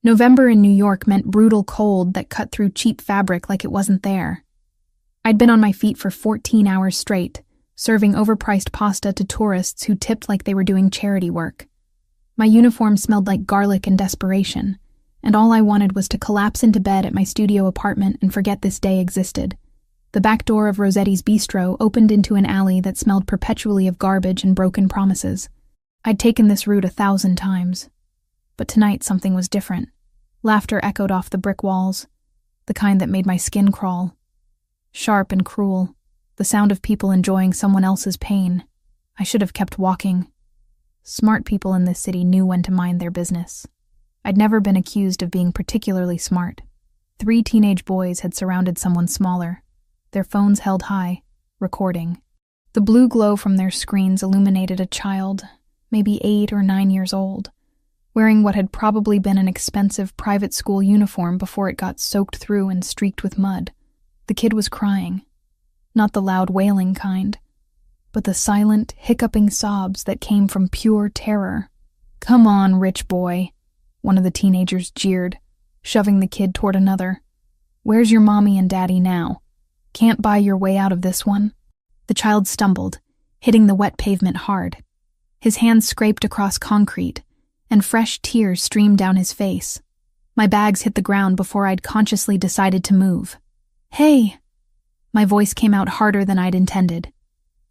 November in New York meant brutal cold that cut through cheap fabric like it wasn't there. I'd been on my feet for 14 hours straight, serving overpriced pasta to tourists who tipped like they were doing charity work. My uniform smelled like garlic and desperation, and all I wanted was to collapse into bed at my studio apartment and forget this day existed. The back door of Rossetti's Bistro opened into an alley that smelled perpetually of garbage and broken promises. I'd taken this route 1,000 times. But tonight something was different. Laughter echoed off the brick walls, the kind that made my skin crawl. Sharp and cruel, the sound of people enjoying someone else's pain. I should have kept walking. Smart people in this city knew when to mind their business. I'd never been accused of being particularly smart. 3 teenage boys had surrounded someone smaller, their phones held high, recording. The blue glow from their screens illuminated a child, maybe 8 or 9 years old, wearing what had probably been an expensive private school uniform before it got soaked through and streaked with mud. The kid was crying, not the loud wailing kind, but the silent, hiccuping sobs that came from pure terror. "Come on, rich boy," one of the teenagers jeered, shoving the kid toward another. "Where's your mommy and daddy now? Can't buy your way out of this one?" The child stumbled, hitting the wet pavement hard. His hands scraped across concrete, and fresh tears streamed down his face. My bags hit the ground before I'd consciously decided to move. "Hey!" My voice came out harder than I'd intended.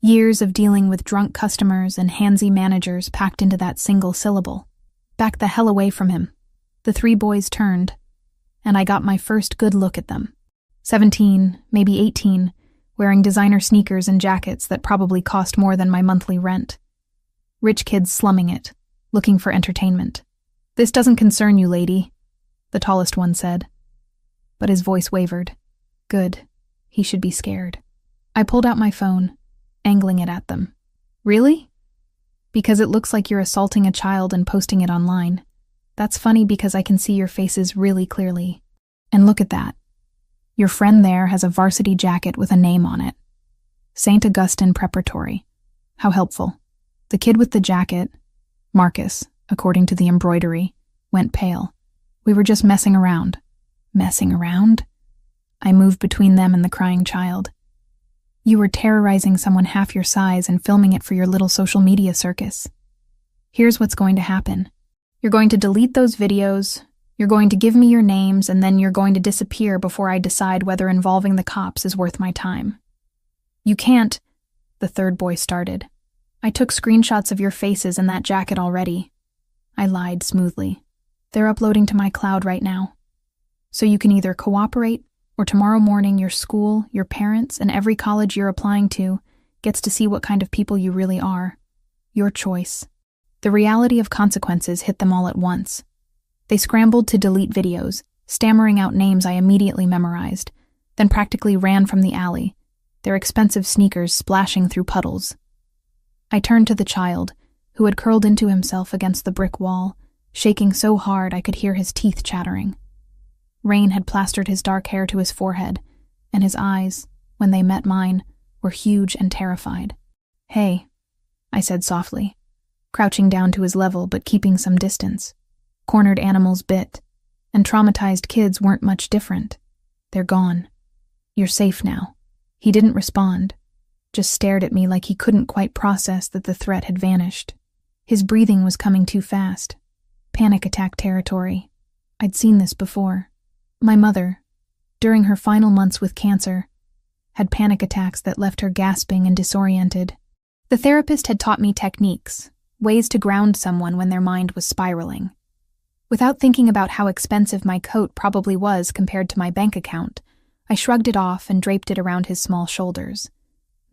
Years of dealing with drunk customers and handsy managers packed into that single syllable. Back the hell away from him. The 3 boys turned, and I got my first good look at them. 17, maybe 18, wearing designer sneakers and jackets that probably cost more than my monthly rent. Rich kids slumming it, looking for entertainment. "This doesn't concern you, lady," the tallest one said. But his voice wavered. Good. He should be scared. I pulled out my phone, angling it at them. "Really? Because it looks like you're assaulting a child and posting it online. That's funny because I can see your faces really clearly. And look at that. Your friend there has a varsity jacket with a name on it. St. Augustine Preparatory. How helpful." The kid with the jacket, Marcus, according to the embroidery, went pale. "We were just messing around." "Messing around?" I moved between them and the crying child. "You were terrorizing someone half your size and filming it for your little social media circus. Here's what's going to happen. You're going to delete those videos, you're going to give me your names, and then you're going to disappear before I decide whether involving the cops is worth my time." "You can't," the 3rd boy started. "I took screenshots of your faces in that jacket already." I lied smoothly. "They're uploading to my cloud right now. So you can either cooperate, or tomorrow morning your school, your parents, and every college you're applying to gets to see what kind of people you really are. Your choice." The reality of consequences hit them all at once. They scrambled to delete videos, stammering out names I immediately memorized, then practically ran from the alley, their expensive sneakers splashing through puddles. I turned to the child, who had curled into himself against the brick wall, shaking so hard I could hear his teeth chattering. Rain had plastered his dark hair to his forehead, and his eyes, when they met mine, were huge and terrified. "Hey," I said softly, crouching down to his level but keeping some distance. Cornered animals bit, and traumatized kids weren't much different. They're gone. You're safe now. He didn't respond, just stared at me like he couldn't quite process that the threat had vanished. His breathing was coming too fast. Panic attack territory. I'd seen this before. My mother, during her final months with cancer, had panic attacks that left her gasping and disoriented. The therapist had taught me techniques, ways to ground someone when their mind was spiraling. Without thinking about how expensive my coat probably was compared to my bank account, I shrugged it off and draped it around his small shoulders.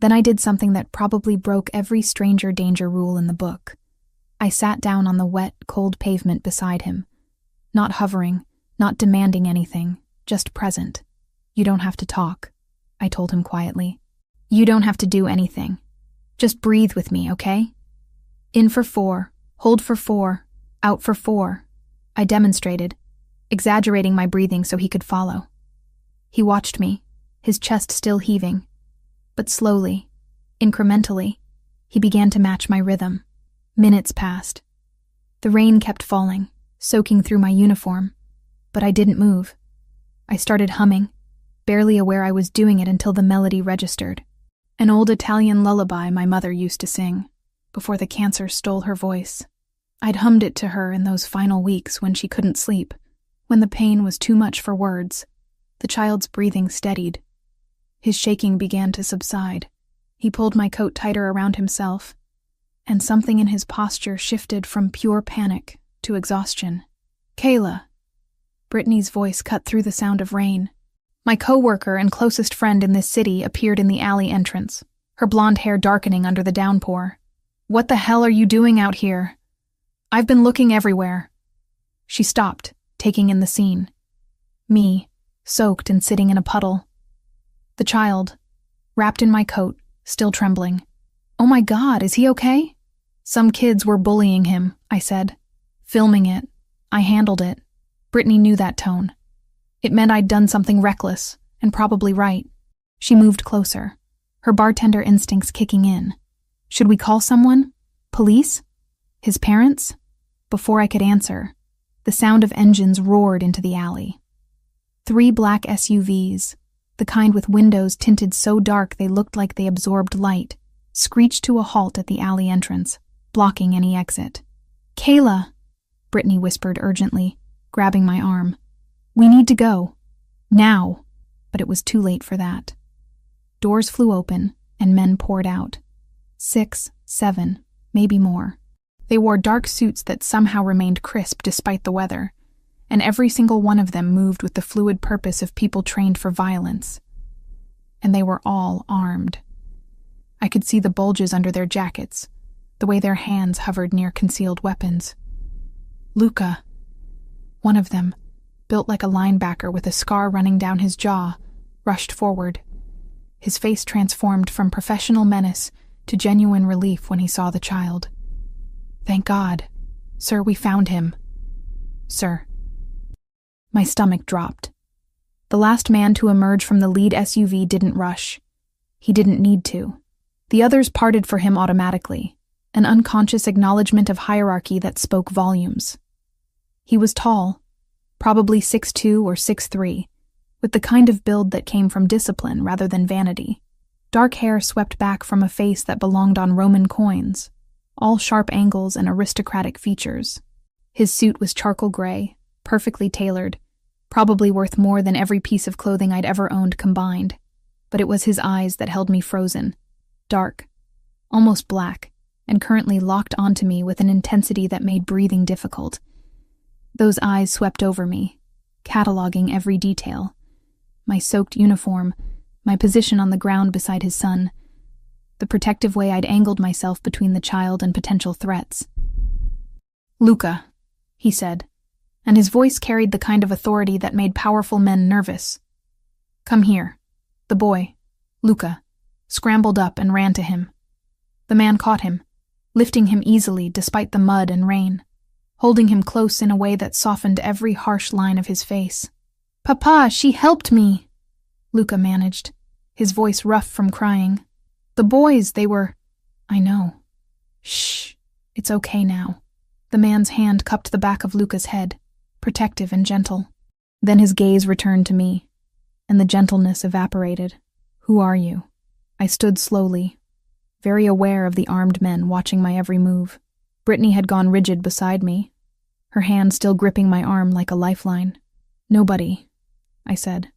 Then I did something that probably broke every stranger danger rule in the book. I sat down on the wet, cold pavement beside him, not hovering, not demanding anything, just present. "You don't have to talk," I told him quietly. "You don't have to do anything. Just breathe with me, okay? In for 4, hold for 4, out for 4. I demonstrated, exaggerating my breathing so he could follow. He watched me, his chest still heaving. But slowly, incrementally, he began to match my rhythm. Minutes passed. The rain kept falling, soaking through my uniform, But I didn't move. I started humming, barely aware I was doing it until the melody registered. An old Italian lullaby my mother used to sing, before the cancer stole her voice. I'd hummed it to her in those final weeks when she couldn't sleep, when the pain was too much for words. The child's breathing steadied. His shaking began to subside. He pulled my coat tighter around himself, and something in his posture shifted from pure panic to exhaustion. "Kayla." Brittany's voice cut through the sound of rain. My co-worker and closest friend in this city appeared in the alley entrance, her blonde hair darkening under the downpour. "What the hell are you doing out here? I've been looking everywhere." She stopped, taking in the scene. Me, soaked and sitting in a puddle. The child, wrapped in my coat, still trembling. "Oh my God, is he okay?" "Some kids were bullying him," I said. "Filming it. I handled it." Brittany knew that tone. It meant I'd done something reckless, and probably right. She moved closer, her bartender instincts kicking in. Should we call someone? Police? His parents? Before I could answer, the sound of engines roared into the alley. 3 black SUVs, the kind with windows tinted so dark they looked like they absorbed light, screeched to a halt at the alley entrance, blocking any exit. "Kayla," Brittany whispered urgently, grabbing my arm. "We need to go. Now." But it was too late for that. Doors flew open, and men poured out. 6, 7, maybe more. They wore dark suits that somehow remained crisp despite the weather, and every single one of them moved with the fluid purpose of people trained for violence. And they were all armed. I could see the bulges under their jackets, the way their hands hovered near concealed weapons. "Luca." One of them, built like a linebacker with a scar running down his jaw, rushed forward. His face transformed from professional menace to genuine relief when he saw the child. "Thank God. Sir, we found him." "Sir." My stomach dropped. The last man to emerge from the lead SUV didn't rush. He didn't need to. The others parted for him automatically, an unconscious acknowledgement of hierarchy that spoke volumes. He was tall, probably 6'2" or 6'3", with the kind of build that came from discipline rather than vanity. Dark hair swept back from a face that belonged on Roman coins, all sharp angles and aristocratic features. His suit was charcoal gray, perfectly tailored, probably worth more than every piece of clothing I'd ever owned combined. But it was his eyes that held me frozen, dark, almost black, and currently locked onto me with an intensity that made breathing difficult. Those eyes swept over me, cataloging every detail. My soaked uniform, my position on the ground beside his son, the protective way I'd angled myself between the child and potential threats. "Luca," he said, and his voice carried the kind of authority that made powerful men nervous. "Come here." The boy, Luca, scrambled up and ran to him. The man caught him, lifting him easily despite the mud and rain, holding him close in a way that softened every harsh line of his face. "Papa, she helped me," Luca managed, his voice rough from crying. "The boys, they were—" "I know." "Shh, it's okay now." The man's hand cupped the back of Luca's head, protective and gentle. Then his gaze returned to me, and the gentleness evaporated. "Who are you?" I stood slowly, very aware of the armed men watching my every move. Brittany had gone rigid beside me, her hand still gripping my arm like a lifeline. "Nobody," I said.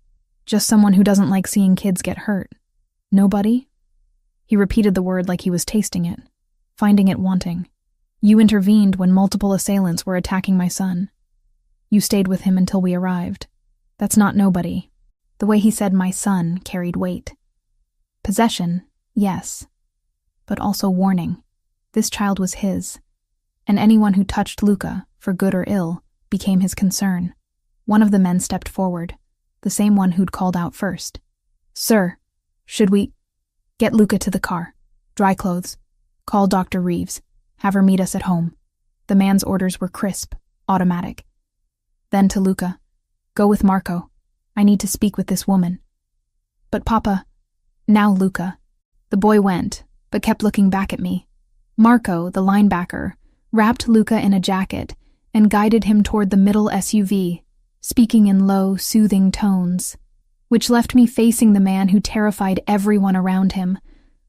"Just someone who doesn't like seeing kids get hurt." "Nobody?" He repeated the word like he was tasting it, finding it wanting. "You intervened when multiple assailants were attacking my son. You stayed with him until we arrived. That's not nobody." The way he said my son carried weight. Possession, yes, but also warning. This child was his, and anyone who touched Luca, for good or ill, became his concern. One of the men stepped forward, the same one who'd called out first. "Sir, should we—" "Get Luca to the car. Dry clothes. Call Dr. Reeves. Have her meet us at home." The man's orders were crisp, automatic. Then to Luca, "Go with Marco. I need to speak with this woman." "But Papa—" "Now, Luca." The boy went, but kept looking back at me. Marco, the linebacker, wrapped Luca in a jacket and guided him toward the middle SUV, speaking in low, soothing tones, which left me facing the man who terrified everyone around him,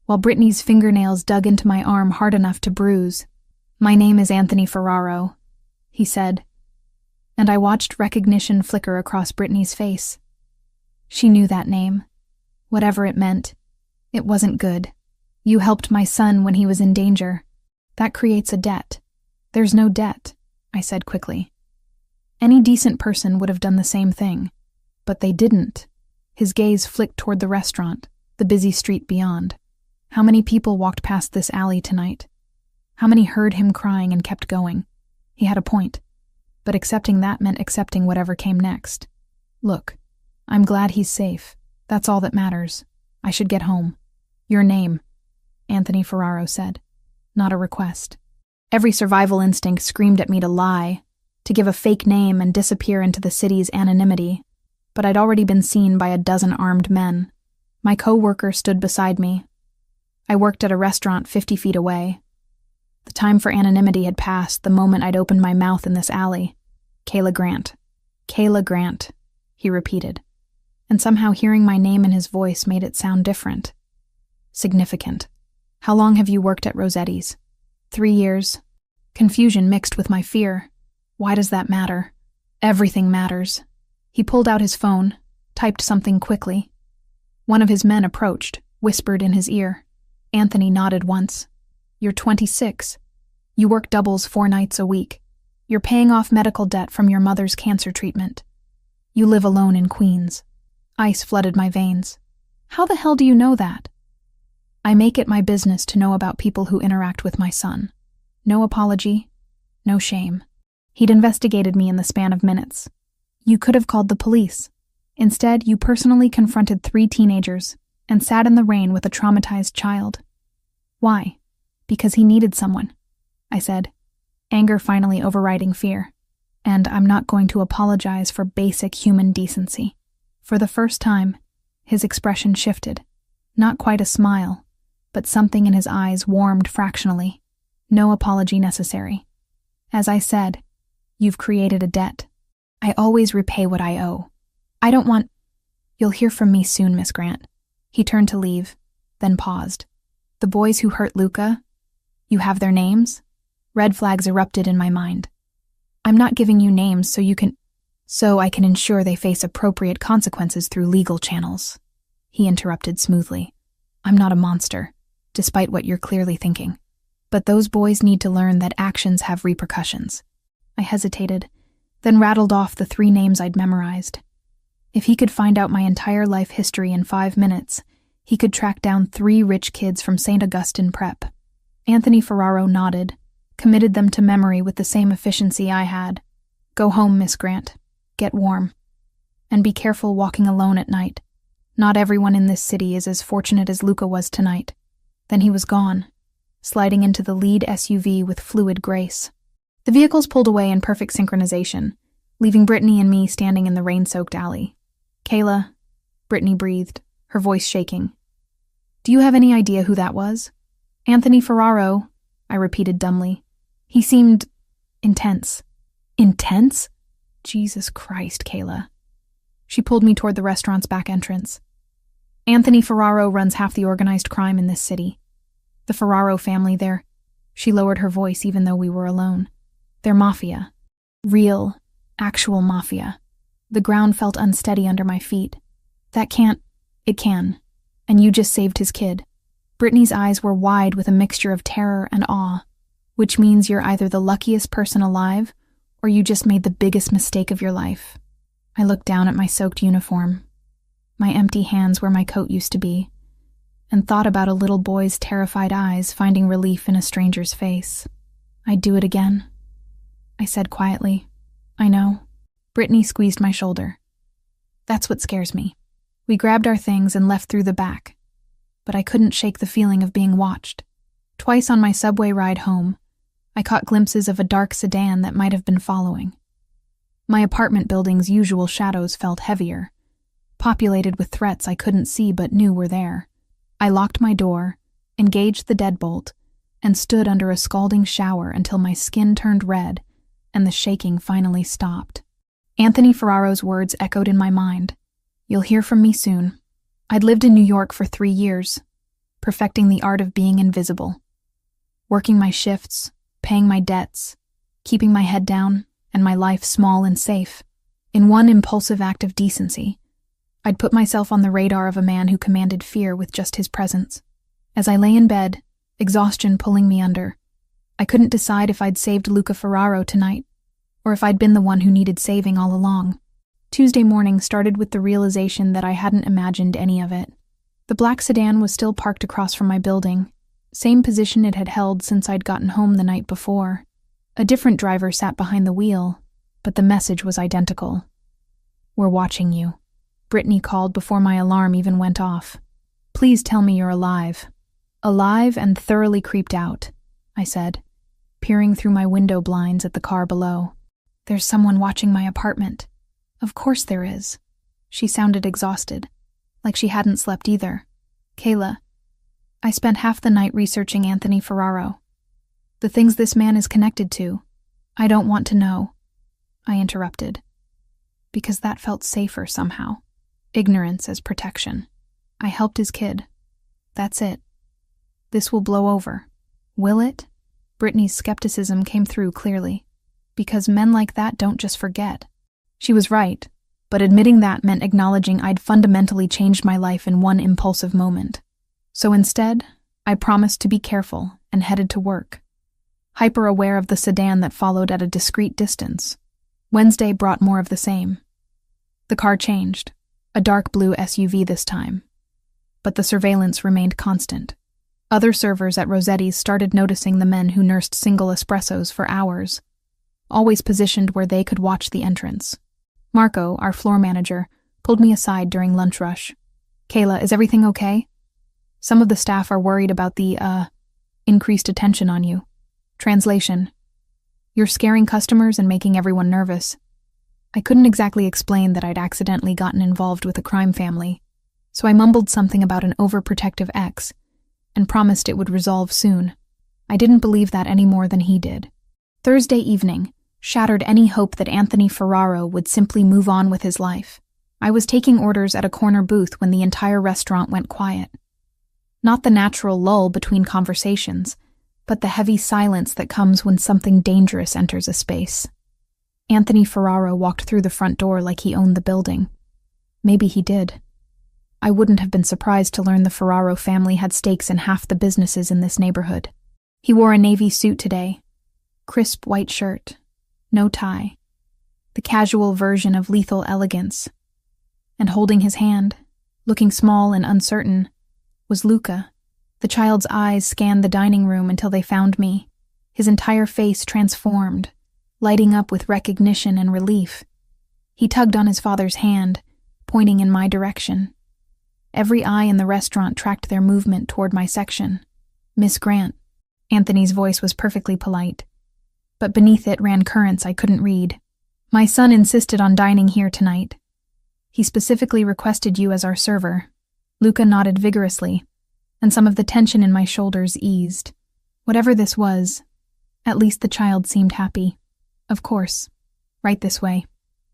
while Brittany's fingernails dug into my arm hard enough to bruise. "My name is Anthony Ferraro," he said, and I watched recognition flicker across Brittany's face. She knew that name. Whatever it meant, it wasn't good. "You helped my son when he was in danger. That creates a debt." "There's no debt," I said quickly. Any decent person would have done the same thing, but they didn't. His gaze flicked toward the restaurant, the busy street beyond. How many people walked past this alley tonight? How many heard him crying and kept going? He had a point, but accepting that meant accepting whatever came next. "Look, I'm glad he's safe. That's all that matters. I should get home." "Your name," Anthony Ferraro said. Not a request. Every survival instinct screamed at me to lie, to give a fake name and disappear into the city's anonymity, but I'd already been seen by a dozen armed men. My co-worker stood beside me. I worked at a restaurant 50 feet away. The time for anonymity had passed the moment I'd opened my mouth in this alley. "Kayla Grant. Kayla Grant," he repeated, and somehow hearing my name in his voice made it sound different. Significant. "How long have you worked at Rossetti's?" 3 years. Confusion mixed with my fear. Why does that matter? Everything matters. He pulled out his phone, typed something quickly. One of his men approached, whispered in his ear. Anthony nodded once. "You're 26. You work doubles 4 nights a week. You're paying off medical debt from your mother's cancer treatment. You live alone in Queens." Ice flooded my veins. "How the hell do you know that?" "I make it my business to know about people who interact with my son. No apology, no shame." He'd investigated me in the span of minutes. "You could have called the police. Instead, you personally confronted 3 teenagers and sat in the rain with a traumatized child. Why?" "Because he needed someone," I said, anger finally overriding fear. "And I'm not going to apologize for basic human decency." For the first time, his expression shifted. Not quite a smile, but something in his eyes warmed fractionally. "No apology necessary. As I said, you've created a debt. I always repay what I owe. I don't want—" "You'll hear from me soon, Miss Grant." He turned to leave, then paused. "The boys who hurt Luca? You have their names?" Red flags erupted in my mind. "I'm not giving you names so I can ensure they face appropriate consequences through legal channels," he interrupted smoothly. "I'm not a monster, despite what you're clearly thinking. But those boys need to learn that actions have repercussions." I hesitated, then rattled off the 3 names I'd memorized. If he could find out my entire life history in 5 minutes, he could track down 3 rich kids from St. Augustine Prep. Anthony Ferraro nodded, committed them to memory with the same efficiency I had. "Go home, Miss Grant. Get warm. And be careful walking alone at night. Not everyone in this city is as fortunate as Luca was tonight." Then he was gone, sliding into the lead SUV with fluid grace. The vehicles pulled away in perfect synchronization, leaving Brittany and me standing in the rain-soaked alley. "Kayla," Brittany breathed, her voice shaking. "Do you have any idea who that was?" "Anthony Ferraro," I repeated dumbly. He seemed intense. Intense? Jesus Christ, Kayla. She pulled me toward the restaurant's back entrance. "Anthony Ferraro runs half the organized crime in this city. The Ferraro family, she lowered her voice even though we were alone. They're Mafia. Real, actual Mafia." The ground felt unsteady under my feet. "That can't—" "It can. And you just saved his kid." Brittany's eyes were wide with a mixture of terror and awe, which means you're either the luckiest person alive or you just made the biggest mistake of your life. I looked down at my soaked uniform, my empty hands where my coat used to be, and thought about a little boy's terrified eyes finding relief in a stranger's face. "I'd do it again," I said quietly. "I know." Brittany squeezed my shoulder. "That's what scares me." We grabbed our things and left through the back, but I couldn't shake the feeling of being watched. Twice on my subway ride home, I caught glimpses of a dark sedan that might have been following. My apartment building's usual shadows felt heavier, populated with threats I couldn't see but knew were there. I locked my door, engaged the deadbolt, and stood under a scalding shower until my skin turned red and the shaking finally stopped. Anthony Ferraro's words echoed in my mind. You'll hear from me soon. I'd lived in New York for 3 years, perfecting the art of being invisible. Working my shifts, paying my debts, keeping my head down, and my life small and safe. In one impulsive act of decency, I'd put myself on the radar of a man who commanded fear with just his presence. As I lay in bed, exhaustion pulling me under, I couldn't decide if I'd saved Luca Ferraro tonight, or if I'd been the one who needed saving all along. Tuesday morning started with the realization that I hadn't imagined any of it. The black sedan was still parked across from my building, same position it had held since I'd gotten home the night before. A different driver sat behind the wheel, but the message was identical. We're watching you. Brittany called before my alarm even went off. Please tell me you're alive. Alive and thoroughly creeped out, I said, peering through my window blinds at the car below. There's someone watching my apartment. Of course there is. She sounded exhausted, like she hadn't slept either. Kayla, I spent half the night researching Anthony Ferraro. The things this man is connected to. I don't want to know, I interrupted, because that felt safer somehow. Ignorance as protection. I helped his kid. That's it. This will blow over. Will it? Brittany's skepticism came through clearly. Because men like that don't just forget. She was right, but admitting that meant acknowledging I'd fundamentally changed my life in one impulsive moment. So instead, I promised to be careful and headed to work, hyper-aware of the sedan that followed at a discreet distance. Wednesday brought more of the same. The car changed, a dark blue SUV this time, but the surveillance remained constant. Other servers at Rossetti's started noticing the men who nursed single espressos for hours, always positioned where they could watch the entrance. Marco, our floor manager, pulled me aside during lunch rush. Kayla, is everything okay? Some of the staff are worried about the, increased attention on you. Translation: you're scaring customers and making everyone nervous. I couldn't exactly explain that I'd accidentally gotten involved with a crime family, so I mumbled something about an overprotective ex and promised it would resolve soon. I didn't believe that any more than he did. Thursday evening shattered any hope that Anthony Ferraro would simply move on with his life. I was taking orders at a corner booth when the entire restaurant went quiet. Not the natural lull between conversations, but the heavy silence that comes when something dangerous enters a space. Anthony Ferraro walked through the front door like he owned the building. Maybe he did. I wouldn't have been surprised to learn the Ferraro family had stakes in half the businesses in this neighborhood. He wore a navy suit today, crisp white shirt, no tie, the casual version of lethal elegance. And holding his hand, looking small and uncertain, was Luca. The child's eyes scanned the dining room until they found me, his entire face transformed, lighting up with recognition and relief. He tugged on his father's hand, pointing in my direction. Every eye in the restaurant tracked their movement toward my section. Miss Grant. Anthony's voice was perfectly polite, but beneath it ran currents I couldn't read. My son insisted on dining here tonight. He specifically requested you as our server. Luca nodded vigorously, and some of the tension in my shoulders eased. Whatever this was, at least the child seemed happy. Of course. Right this way.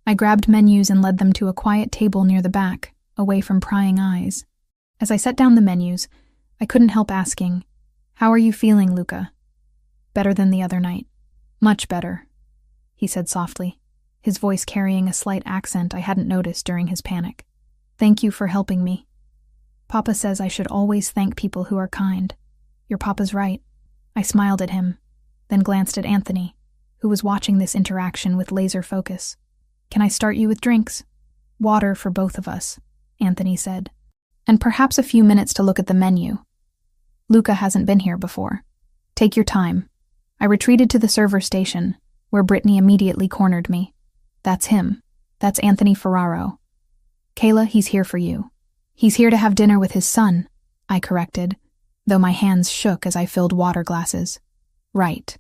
I grabbed menus and led them to a quiet table near the back, away from prying eyes. As I set down the menus, I couldn't help asking, "How are you feeling, Luca?" "Better than the other night." "Much better," he said softly, his voice carrying a slight accent I hadn't noticed during his panic. "Thank you for helping me. Papa says I should always thank people who are kind. Your papa's right." I smiled at him, then glanced at Anthony, who was watching this interaction with laser focus. "Can I start you with drinks?" "Water for both of us," Anthony said, "and perhaps a few minutes to look at the menu. Luca hasn't been here before. Take your time." I retreated to the server station, where Brittany immediately cornered me. "That's him. That's Anthony Ferraro." "Kayla, he's here for you." "He's here to have dinner with his son," I corrected, though my hands shook as I filled water glasses. "Right.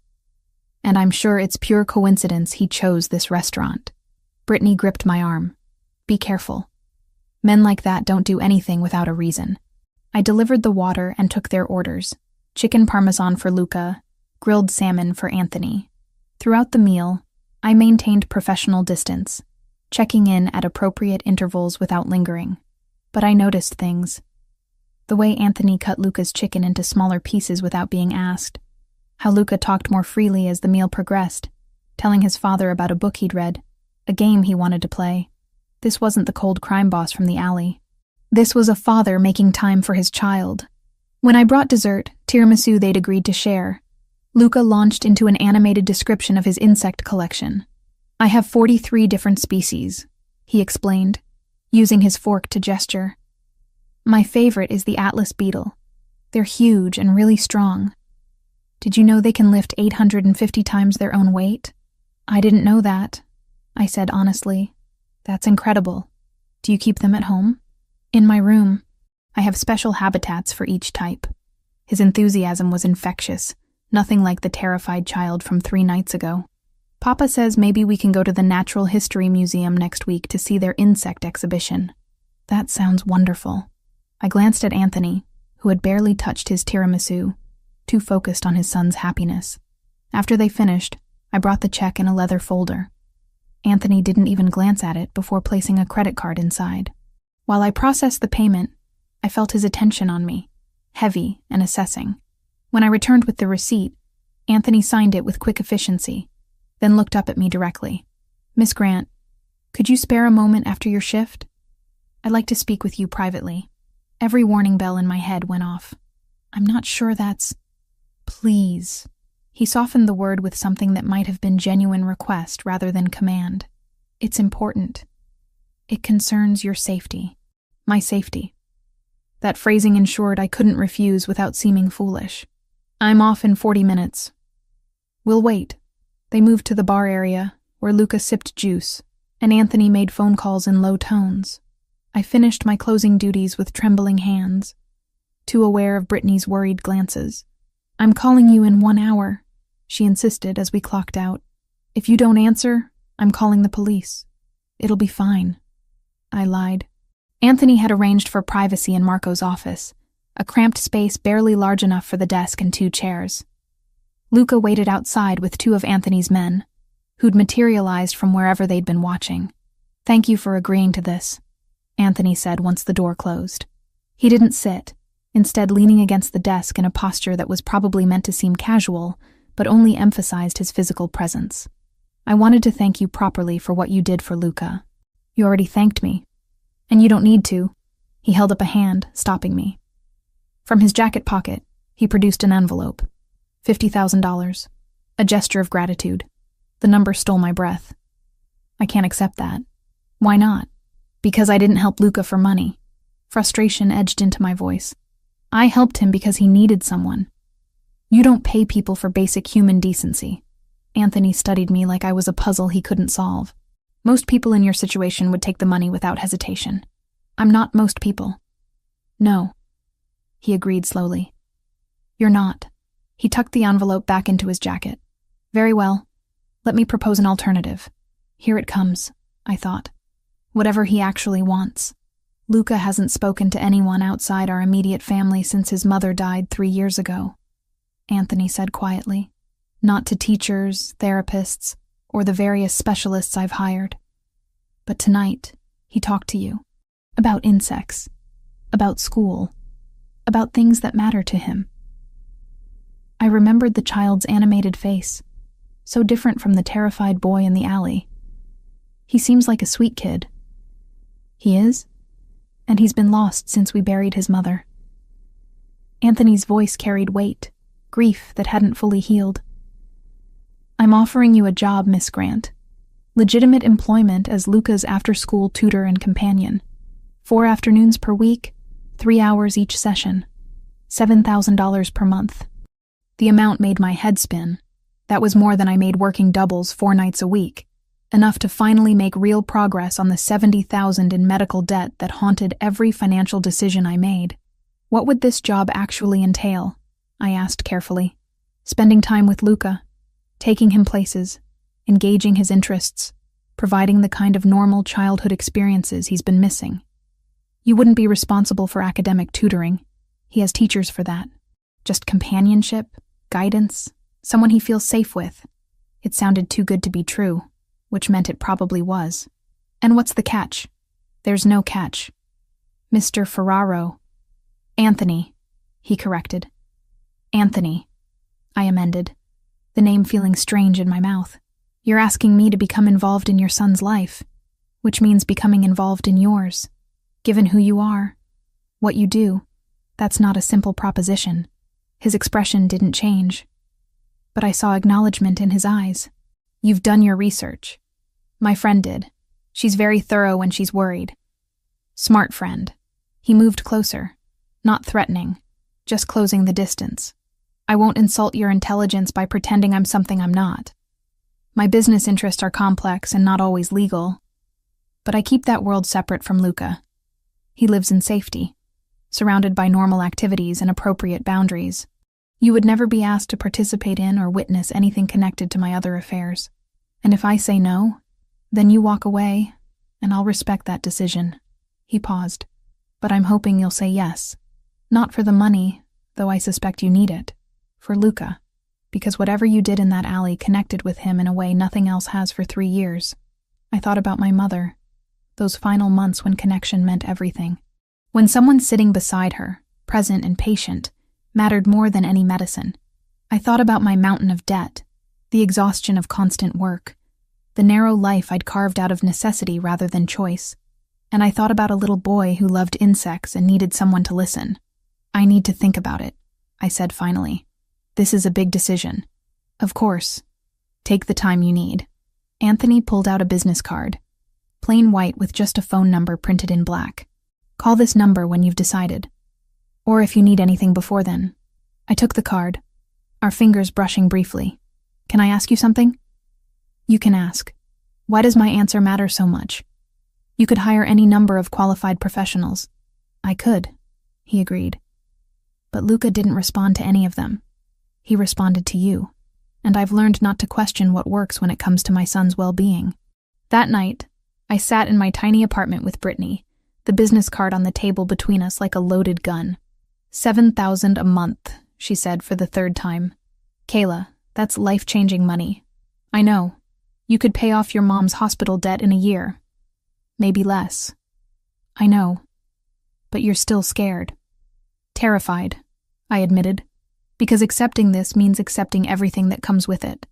And I'm sure it's pure coincidence he chose this restaurant." Brittany gripped my arm. "Be careful. Men like that don't do anything without a reason." I delivered the water and took their orders. Chicken parmesan for Luca, grilled salmon for Anthony. Throughout the meal, I maintained professional distance, checking in at appropriate intervals without lingering. But I noticed things. The way Anthony cut Luca's chicken into smaller pieces without being asked. How Luca talked more freely as the meal progressed, telling his father about a book he'd read, a game he wanted to play. This wasn't the cold crime boss from the alley. This was a father making time for his child. When I brought dessert, tiramisu they'd agreed to share, Luca launched into an animated description of his insect collection. "I have 43 different species," he explained, using his fork to gesture. "My favorite is the Atlas beetle. They're huge and really strong. Did you know they can lift 850 times their own weight?" "I didn't know that," I said honestly. "That's incredible. Do you keep them at home?" "In my room. I have special habitats for each type." His enthusiasm was infectious, nothing like the terrified child from 3 nights ago. "Papa says maybe we can go to the Natural History Museum next week to see their insect exhibition." "That sounds wonderful." I glanced at Anthony, who had barely touched his tiramisu, too focused on his son's happiness. After they finished, I brought the check in a leather folder. Anthony didn't even glance at it before placing a credit card inside. While I processed the payment, I felt his attention on me, heavy and assessing. When I returned with the receipt, Anthony signed it with quick efficiency, then looked up at me directly. "Miss Grant, could you spare a moment after your shift? I'd like to speak with you privately." Every warning bell in my head went off. "I'm not sure that's—" "Please." He softened the word with something that might have been genuine request rather than command. "It's important. It concerns your safety. My safety." That phrasing ensured I couldn't refuse without seeming foolish. "I'm off in 40 minutes. We'll wait." They moved to the bar area, where Luca sipped juice, and Anthony made phone calls in low tones. I finished my closing duties with trembling hands, too aware of Brittany's worried glances. "I'm calling you in 1 hour," she insisted as we clocked out. "If you don't answer, I'm calling the police." "It'll be fine," I lied. Anthony had arranged for privacy in Marco's office, a cramped space barely large enough for the desk and 2 chairs. Luca waited outside with 2 of Anthony's men, who'd materialized from wherever they'd been watching. "Thank you for agreeing to this," Anthony said once the door closed. He didn't sit, instead leaning against the desk in a posture that was probably meant to seem casual, but only emphasized his physical presence. "I wanted to thank you properly for what you did for Luca." "You already thanked me. And you don't need to." He held up a hand, stopping me. From his jacket pocket, he produced an envelope. $50,000. A gesture of gratitude. The number stole my breath. "I can't accept that." "Why not?" "Because I didn't help Luca for money." Frustration edged into my voice. "I helped him because he needed someone. You don't pay people for basic human decency." Anthony studied me like I was a puzzle he couldn't solve. "Most people in your situation would take the money without hesitation. I'm not most people." "No," he agreed slowly. "You're not." He tucked the envelope back into his jacket. "Very well. Let me propose an alternative." Here it comes, I thought. Whatever he actually wants. Luca hasn't spoken to anyone outside our immediate family since his mother died 3 years ago, Anthony said quietly. "Not to teachers, therapists, or the various specialists I've hired. But tonight, he talked to you. About insects. About school. About things that matter to him." I remembered the child's animated face, so different from the terrified boy in the alley. "He seems like a sweet kid." "He is? And he's been lost since we buried his mother." Anthony's voice carried weight, grief that hadn't fully healed. "I'm offering you a job, Miss Grant. Legitimate employment as Luca's after-school tutor and companion. 4 afternoons per week, 3 hours each session. $7,000 per month." The amount made my head spin. That was more than I made working doubles 4 nights a week, enough to finally make real progress on the $70,000 in medical debt that haunted every financial decision I made. What would this job actually entail? I asked carefully. Spending time with Luca, taking him places, engaging his interests, providing the kind of normal childhood experiences he's been missing. You wouldn't be responsible for academic tutoring. He has teachers for that. Just companionship, guidance, someone he feels safe with. It sounded too good to be true, which meant it probably was. And what's the catch? There's no catch. Mr. Ferraro. Anthony, he corrected. Anthony, I amended, the name feeling strange in my mouth. You're asking me to become involved in your son's life, which means becoming involved in yours. Given who you are, what you do, that's not a simple proposition. His expression didn't change, but I saw acknowledgement in his eyes. You've done your research. My friend did. She's very thorough when she's worried. Smart friend. He moved closer, not threatening, just closing the distance. I won't insult your intelligence by pretending I'm something I'm not. My business interests are complex and not always legal, but I keep that world separate from Luca. He lives in safety, surrounded by normal activities and appropriate boundaries. You would never be asked to participate in or witness anything connected to my other affairs. And if I say no, then you walk away, and I'll respect that decision. He paused. But I'm hoping you'll say yes. Not for the money, though I suspect you need it. For Luca. Because whatever you did in that alley connected with him in a way nothing else has for 3 years. I thought about my mother. Those final months when connection meant everything. When someone sitting beside her, present and patient, mattered more than any medicine. I thought about my mountain of debt, the exhaustion of constant work, the narrow life I'd carved out of necessity rather than choice. And I thought about a little boy who loved insects and needed someone to listen. I need to think about it, I said finally. This is a big decision. Of course. Take the time you need. Anthony pulled out a business card, plain white with just a phone number printed in black. Call this number when you've decided. Or if you need anything before then. I took the card, our fingers brushing briefly. Can I ask you something? You can ask. Why does my answer matter so much? You could hire any number of qualified professionals. I could, he agreed. But Luca didn't respond to any of them. He responded to you. And I've learned not to question what works when it comes to my son's well-being. That night, I sat in my tiny apartment with Brittany, the business card on the table between us like a loaded gun. $7,000 a month, she said for the 3rd time. Kayla, that's life-changing money. I know. You could pay off your mom's hospital debt in a year. Maybe less. I know. But you're still scared. Terrified, I admitted, because accepting this means accepting everything that comes with it.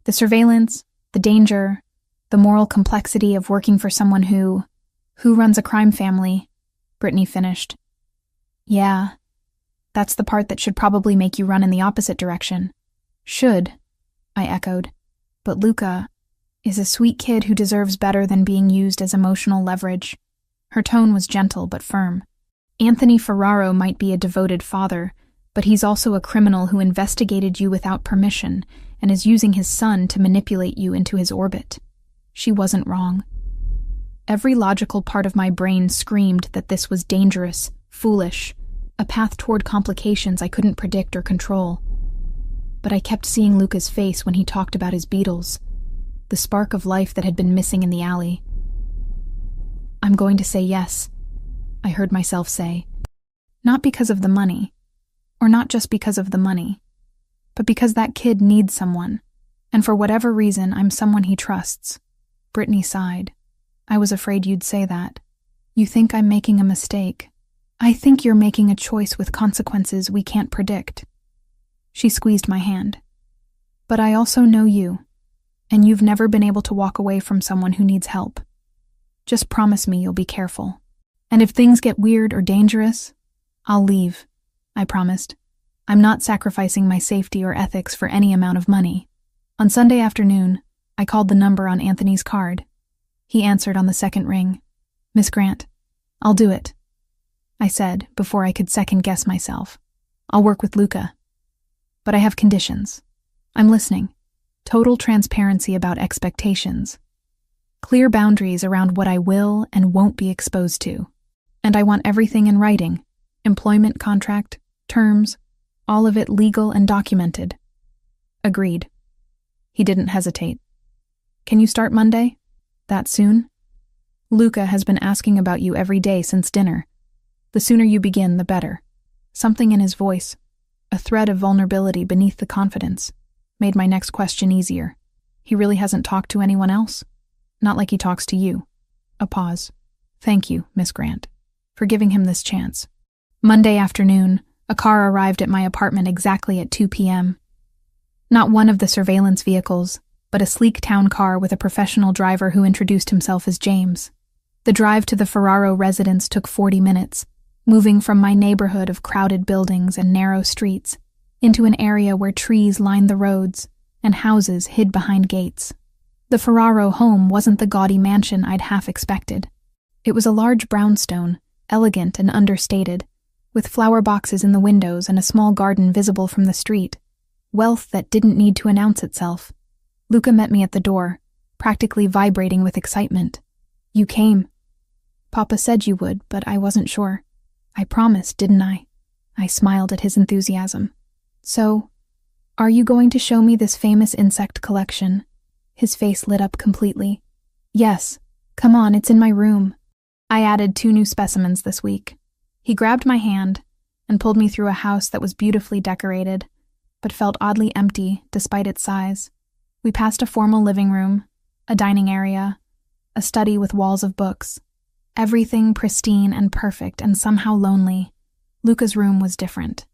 The surveillance, the danger, the moral complexity of working for someone who runs a crime family, Brittany finished. Yeah, that's the part that should probably make you run in the opposite direction. Should, I echoed. But Luca is a sweet kid who deserves better than being used as emotional leverage. Her tone was gentle but firm. Anthony Ferraro might be a devoted father, but he's also a criminal who investigated you without permission and is using his son to manipulate you into his orbit. She wasn't wrong. Every logical part of my brain screamed that this was dangerous, foolish, a path toward complications I couldn't predict or control. But I kept seeing Luca's face when he talked about his beetles, the spark of life that had been missing in the alley. I'm going to say yes, I heard myself say. Not because of the money, or not just because of the money, but because that kid needs someone, and for whatever reason I'm someone he trusts. Brittany sighed. I was afraid you'd say that. You think I'm making a mistake. I think you're making a choice with consequences we can't predict. She squeezed my hand. But I also know you, and you've never been able to walk away from someone who needs help. Just promise me you'll be careful. And if things get weird or dangerous, I'll leave, I promised. I'm not sacrificing my safety or ethics for any amount of money. On Sunday afternoon, I called the number on Anthony's card. He answered on the 2nd ring. Miss Grant, I'll do it, I said before I could second-guess myself. I'll work with Luca. But I have conditions. I'm listening. Total transparency about expectations. Clear boundaries around what I will and won't be exposed to. And I want everything in writing. Employment contract, terms, all of it legal and documented. Agreed. He didn't hesitate. Can you start Monday? That soon? Luca has been asking about you every day since dinner. The sooner you begin, the better. Something in his voice, a thread of vulnerability beneath the confidence, made my next question easier. He really hasn't talked to anyone else? Not like he talks to you. A pause. Thank you, Miss Grant, for giving him this chance. Monday afternoon, a car arrived at my apartment exactly at 2 p.m. Not one of the surveillance vehicles, but a sleek town car with a professional driver who introduced himself as James. The drive to the Ferraro residence took 40 minutes, moving from my neighborhood of crowded buildings and narrow streets into an area where trees lined the roads and houses hid behind gates. The Ferraro home wasn't the gaudy mansion I'd half expected. It was a large brownstone, elegant and understated, with flower boxes in the windows and a small garden visible from the street. Wealth that didn't need to announce itself. Luca met me at the door, practically vibrating with excitement. You came. Papa said you would, but I wasn't sure. I promised, didn't I? I smiled at his enthusiasm. So, are you going to show me this famous insect collection? His face lit up completely. Yes. Come on, it's in my room. I added 2 new specimens this week. He grabbed my hand and pulled me through a house that was beautifully decorated, but felt oddly empty despite its size. We passed a formal living room, a dining area, a study with walls of books. Everything pristine and perfect and somehow lonely. Luca's room was different.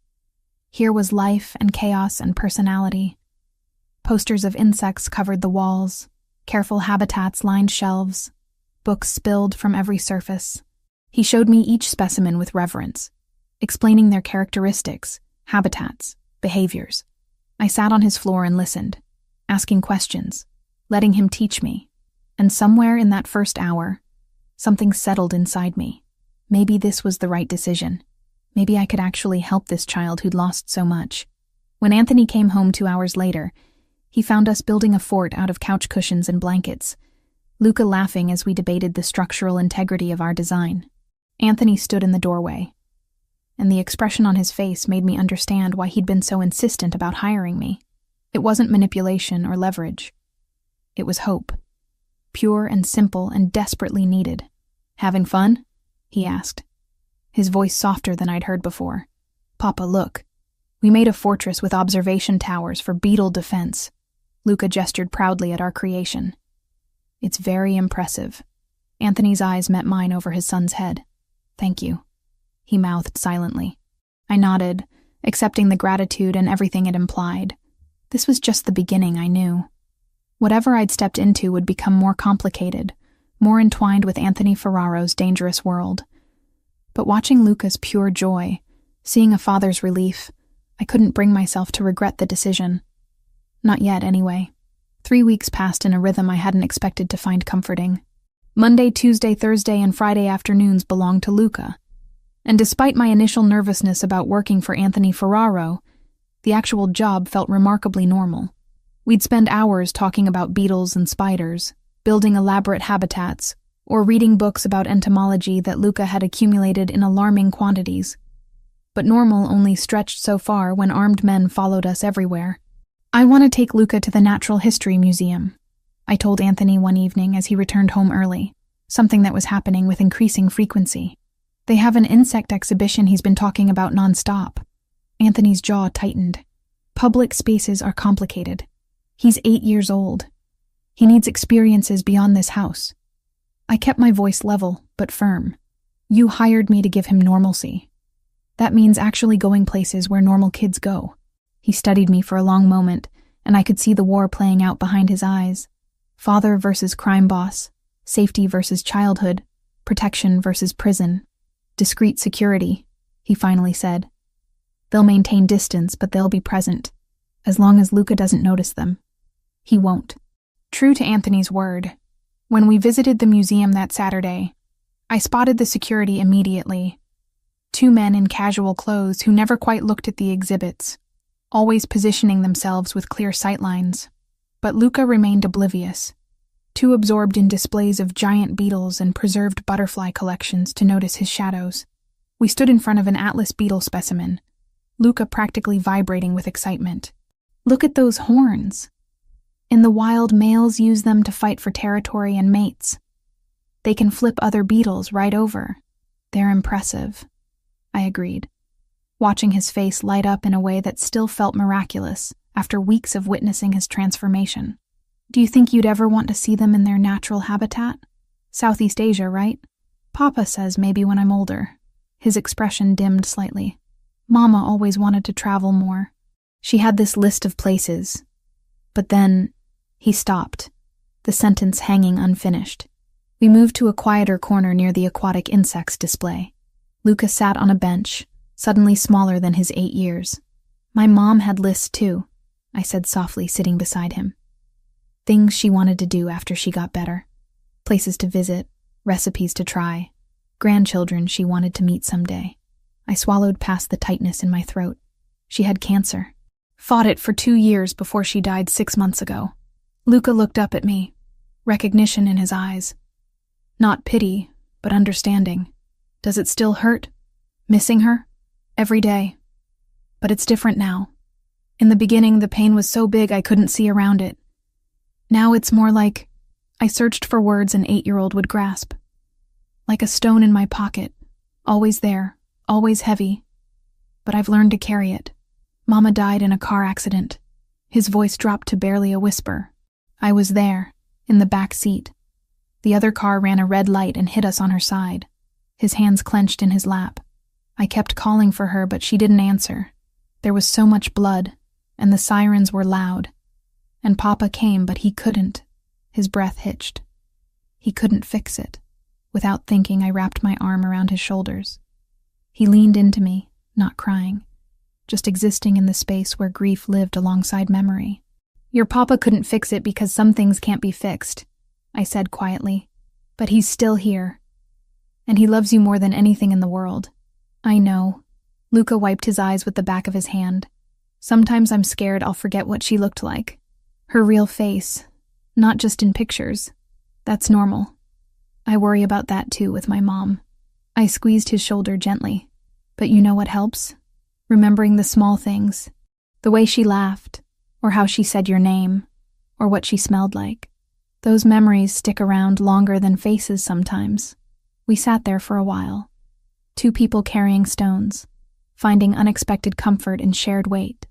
Here was life and chaos and personality. Posters of insects covered the walls, careful habitats lined shelves, books spilled from every surface. He showed me each specimen with reverence, explaining their characteristics, habitats, behaviors. I sat on his floor and listened, asking questions, letting him teach me. And somewhere in that first hour, something settled inside me. Maybe this was the right decision. Maybe I could actually help this child who'd lost so much. When Anthony came home 2 hours later, he found us building a fort out of couch cushions and blankets, Luca laughing as we debated the structural integrity of our design. Anthony stood in the doorway, and the expression on his face made me understand why he'd been so insistent about hiring me. It wasn't manipulation or leverage. It was hope. Pure and simple and desperately needed. Having fun? He asked, his voice softer than I'd heard before. Papa, look. We made a fortress with observation towers for beetle defense. Luca gestured proudly at our creation. It's very impressive. Anthony's eyes met mine over his son's head. Thank you, he mouthed silently. I nodded, accepting the gratitude and everything it implied. This was just the beginning, I knew. Whatever I'd stepped into would become more complicated, more entwined with Anthony Ferraro's dangerous world. But watching Luca's pure joy, seeing a father's relief, I couldn't bring myself to regret the decision. Not yet, anyway. 3 weeks passed in a rhythm I hadn't expected to find comforting. Monday, Tuesday, Thursday, and Friday afternoons belonged to Luca. And despite my initial nervousness about working for Anthony Ferraro, the actual job felt remarkably normal. We'd spend hours talking about beetles and spiders, building elaborate habitats, or reading books about entomology that Luca had accumulated in alarming quantities. But normal only stretched so far when armed men followed us everywhere. I want to take Luca to the Natural History Museum, I told Anthony one evening as he returned home early, something that was happening with increasing frequency. They have an insect exhibition he's been talking about nonstop. Anthony's jaw tightened. Public spaces are complicated. He's 8 years old. He needs experiences beyond this house. I kept my voice level, but firm. You hired me to give him normalcy. That means actually going places where normal kids go. He studied me for a long moment, and I could see the war playing out behind his eyes. Father versus crime boss, safety versus childhood, protection versus prison, discreet security, he finally said. They'll maintain distance, but they'll be present, as long as Luca doesn't notice them. He won't. True to Anthony's word, when we visited the museum that Saturday, I spotted the security immediately. 2 men in casual clothes who never quite looked at the exhibits, always positioning themselves with clear sightlines. But Luca remained oblivious, too absorbed in displays of giant beetles and preserved butterfly collections to notice his shadows. We stood in front of an Atlas beetle specimen, Luca practically vibrating with excitement. Look at those horns. In the wild, males use them to fight for territory and mates. They can flip other beetles right over. They're impressive. I agreed, watching his face light up in a way that still felt miraculous after weeks of witnessing his transformation. Do you think you'd ever want to see them in their natural habitat? Southeast Asia, right? Papa says maybe when I'm older. His expression dimmed slightly. Mama always wanted to travel more. She had this list of places. But then, he stopped, the sentence hanging unfinished. We moved to a quieter corner near the aquatic insects display. Luca sat on a bench, suddenly smaller than his 8 years. My mom had lists too, I said softly, sitting beside him. Things she wanted to do after she got better. Places to visit, recipes to try, grandchildren she wanted to meet someday. I swallowed past the tightness in my throat. She had cancer. Fought it for 2 years before she died 6 months ago. Luca looked up at me, recognition in his eyes. Not pity, but understanding. Does it still hurt? Missing her? Every day. But it's different now. In the beginning, the pain was so big I couldn't see around it. Now it's more like I searched for words an 8-year-old would grasp. Like a stone in my pocket, always there, always heavy. But I've learned to carry it. Mama died in a car accident. His voice dropped to barely a whisper. I was there, in the back seat. The other car ran a red light and hit us on her side. His hands clenched in his lap. I kept calling for her, but she didn't answer. There was so much blood, and the sirens were loud. And Papa came, but he couldn't. His breath hitched. He couldn't fix it. Without thinking, I wrapped my arm around his shoulders. He leaned into me, not crying, just existing in the space where grief lived alongside memory. Your Papa couldn't fix it because some things can't be fixed, I said quietly. But he's still here. And he loves you more than anything in the world. I know. Luca wiped his eyes with the back of his hand. Sometimes I'm scared I'll forget what she looked like. Her real face, not just in pictures. That's normal. I worry about that too with my mom. I squeezed his shoulder gently. But you know what helps? Remembering the small things. The way she laughed, or how she said your name, or what she smelled like. Those memories stick around longer than faces sometimes. We sat there for a while. 2 people carrying stones, finding unexpected comfort in shared weight.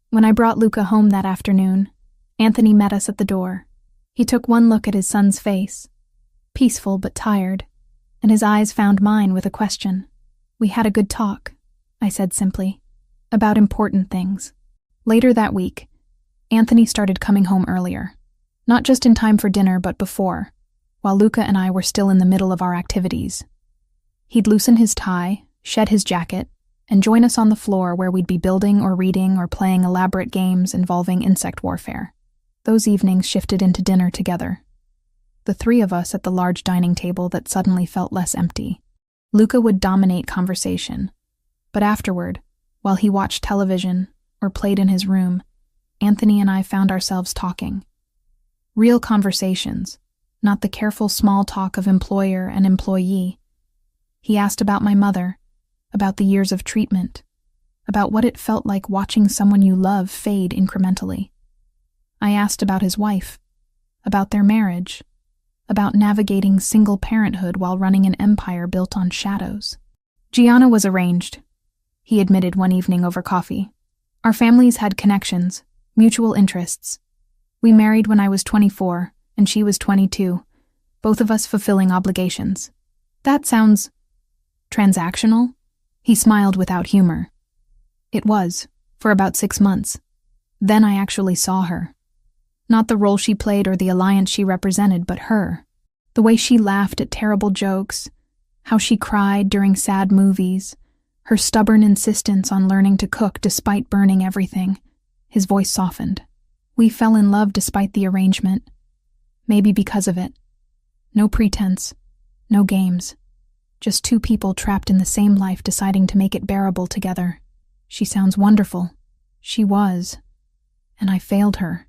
When I brought Luca home that afternoon, Anthony met us at the door. He took one look at his son's face, peaceful but tired, and his eyes found mine with a question. We had a good talk, I said simply, about important things. Later that week, Anthony started coming home earlier. Not just in time for dinner, but before, while Luca and I were still in the middle of our activities. He'd loosen his tie, shed his jacket, and join us on the floor where we'd be building or reading or playing elaborate games involving insect warfare. Those evenings shifted into dinner together. The 3 of us at the large dining table that suddenly felt less empty. Luca would dominate conversation, but afterward, while he watched television or played in his room, Anthony and I found ourselves talking. Real conversations, not the careful small talk of employer and employee. He asked about my mother, about the years of treatment, about what it felt like watching someone you love fade incrementally. I asked about his wife, about their marriage, about navigating single parenthood while running an empire built on shadows. Gianna was arranged, he admitted one evening over coffee. Our families had connections, mutual interests. We married when I was 24, and she was 22, both of us fulfilling obligations. That sounds transactional? He smiled without humor. It was, for about 6 months. Then I actually saw her. Not the role she played or the alliance she represented, but her. The way she laughed at terrible jokes, how she cried during sad movies, her stubborn insistence on learning to cook despite burning everything. His voice softened. We fell in love despite the arrangement. Maybe because of it. No pretense, no games. Just 2 people trapped in the same life deciding to make it bearable together. She sounds wonderful. She was. And I failed her.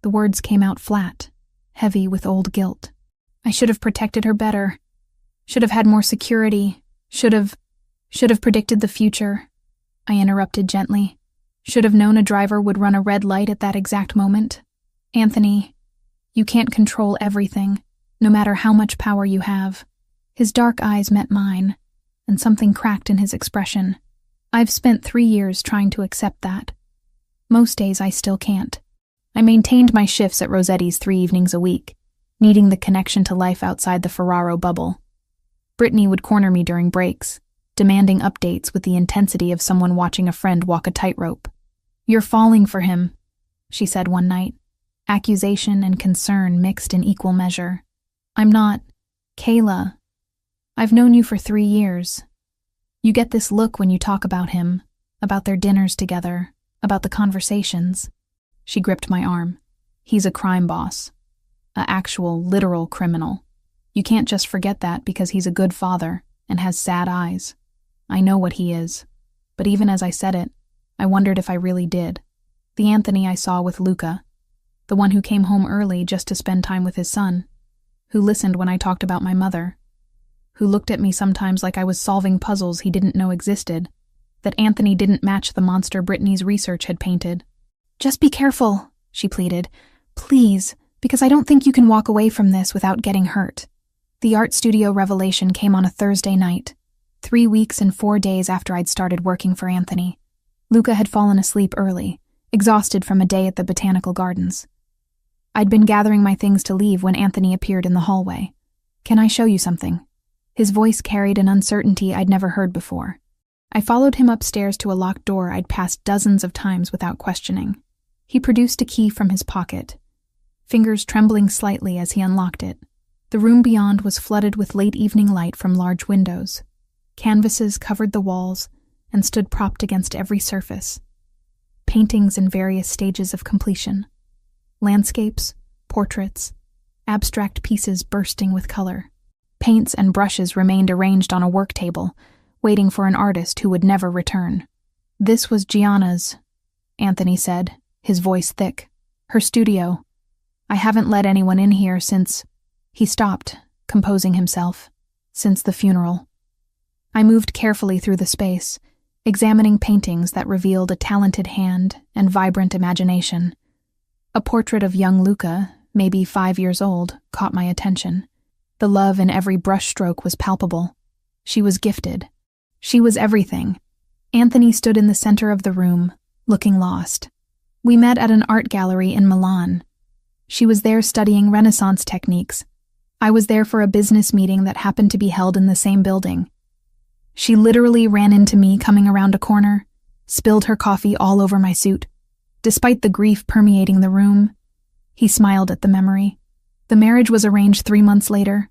The words came out flat, heavy with old guilt. I should have protected her better. Should have had more security. Should have predicted the future. I interrupted gently. Should have known a driver would run a red light at that exact moment. Anthony, you can't control everything, no matter how much power you have. His dark eyes met mine, and something cracked in his expression. I've spent 3 years trying to accept that. Most days I still can't. I maintained my shifts at Rossetti's 3 evenings a week. needing the connection to life outside the Ferraro bubble. Brittany would corner me during breaks, demanding updates with the intensity of someone watching a friend walk a tightrope. "You're falling for him," she said one night, accusation and concern mixed in equal measure. "I'm not. Kayla, I've known you for 3 years. You get this look when you talk about him, about their dinners together, about the conversations." She gripped my arm. "He's a crime boss. A actual, literal criminal. You can't just forget that because he's a good father and has sad eyes. I know what he is." But even as I said it, I wondered if I really did. The Anthony I saw with Luca, the one who came home early just to spend time with his son, who listened when I talked about my mother, who looked at me sometimes like I was solving puzzles he didn't know existed, that Anthony didn't match the monster Brittany's research had painted. "Just be careful," she pleaded. "Please, because I don't think you can walk away from this without getting hurt." The art studio revelation came on a Thursday night, 3 weeks and 4 days after I'd started working for Anthony. Luca had fallen asleep early, exhausted from a day at the botanical gardens. I'd been gathering my things to leave when Anthony appeared in the hallway. "Can I show you something?" His voice carried an uncertainty I'd never heard before. I followed him upstairs to a locked door I'd passed dozens of times without questioning. He produced a key from his pocket, fingers trembling slightly as he unlocked it. The room beyond was flooded with late evening light from large windows. Canvases covered the walls and stood propped against every surface. Paintings in various stages of completion. Landscapes, portraits, abstract pieces bursting with color. Paints and brushes remained arranged on a work table, waiting for an artist who would never return. "This was Gianna's," Anthony said, his voice thick. "Her studio. I haven't let anyone in here since—" He stopped, composing himself. "Since the funeral." I moved carefully through the space, examining paintings that revealed a talented hand and vibrant imagination. A portrait of young Luca, maybe 5 years old, caught my attention. The love in every brushstroke was palpable. She was gifted. She was everything. Anthony stood in the center of the room, looking lost. We met at an art gallery in Milan. She was there studying Renaissance techniques. I was there for a business meeting that happened to be held in the same building. She literally ran into me coming around a corner, spilled her coffee all over my suit. Despite the grief permeating the room, he smiled at the memory. The marriage was arranged 3 months later,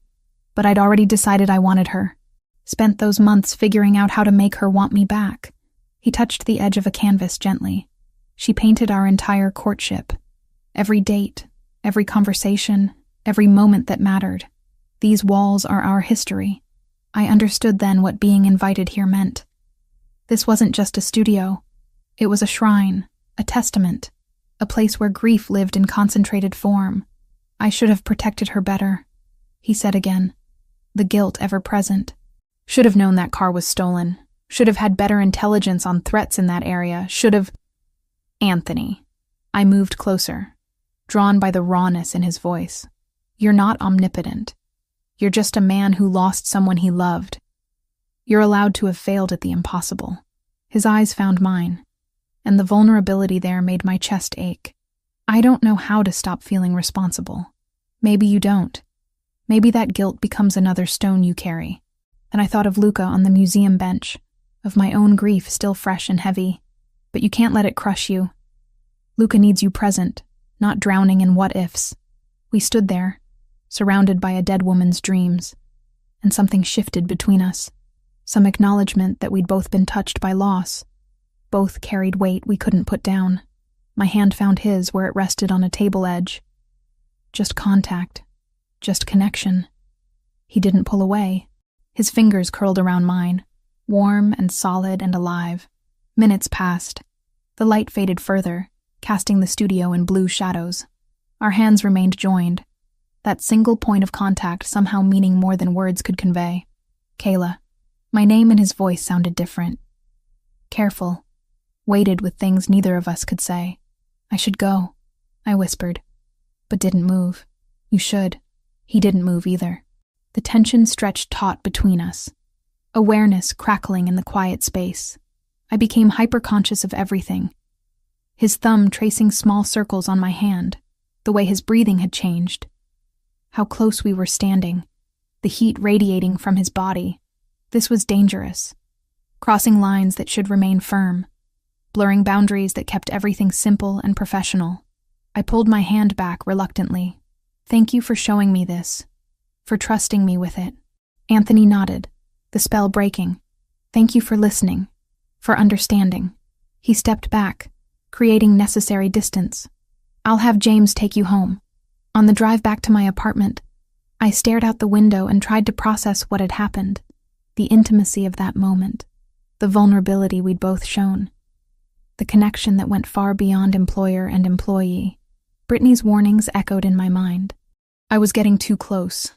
but I'd already decided I wanted her. Spent those months figuring out how to make her want me back. He touched the edge of a canvas gently. She painted our entire courtship. Every date, every conversation, every moment that mattered. These walls are our history. I understood then what being invited here meant. This wasn't just a studio. It was a shrine, a testament, a place where grief lived in concentrated form. I should have protected her better, he said again, the guilt ever present. Should have known that car was stolen. Should have had better intelligence on threats in that area. Should have... Anthony. I moved closer, drawn by the rawness in his voice. You're not omnipotent. You're just a man who lost someone he loved. You're allowed to have failed at the impossible. His eyes found mine, and the vulnerability there made my chest ache. I don't know how to stop feeling responsible. Maybe you don't. Maybe that guilt becomes another stone you carry. And I thought of Luca on the museum bench, of my own grief still fresh and heavy. But you can't let it crush you. Luca needs you present, not drowning in what-ifs. We stood there, surrounded by a dead woman's dreams, and something shifted between us. Some acknowledgement that we'd both been touched by loss. Both carried weight we couldn't put down. My hand found his where it rested on a table edge. Just contact. Just connection. He didn't pull away. His fingers curled around mine, warm and solid and alive. Minutes passed. The light faded further, casting the studio in blue shadows. Our hands remained joined, that single point of contact somehow meaning more than words could convey. Kayla. My name and his voice sounded different. Careful. Weighted with things neither of us could say. I should go, I whispered, but didn't move. You should. He didn't move either. The tension stretched taut between us, awareness crackling in the quiet space. I became hyper-conscious of everything. His thumb tracing small circles on my hand, the way his breathing had changed. how close we were standing, the heat radiating from his body. This was dangerous, crossing lines that should remain firm, blurring boundaries that kept everything simple and professional. I pulled my hand back reluctantly. "Thank you for showing me this, for trusting me with it." Anthony nodded, the spell breaking. "Thank you for listening, for understanding." He stepped back, creating necessary distance. "I'll have James take you home." On the drive back to my apartment, I stared out the window and tried to process what had happened, the intimacy of that moment, the vulnerability we'd both shown, the connection that went far beyond employer and employee. Brittany's warnings echoed in my mind. I was getting too close,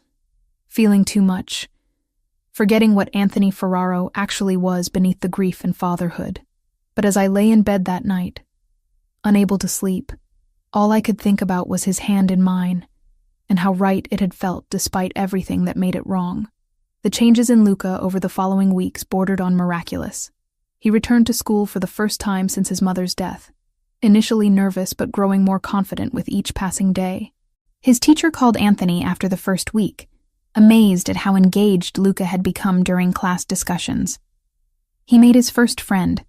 feeling too much, forgetting what Anthony Ferraro actually was beneath the grief and fatherhood. But as I lay in bed that night, unable to sleep, all I could think about was his hand in mine, and how right it had felt despite everything that made it wrong. The changes in Luca over the following weeks bordered on miraculous. He returned to school for the first time since his mother's death, initially nervous but growing more confident with each passing day. His teacher called Anthony after the first week, amazed at how engaged Luca had become during class discussions. He made his first friend,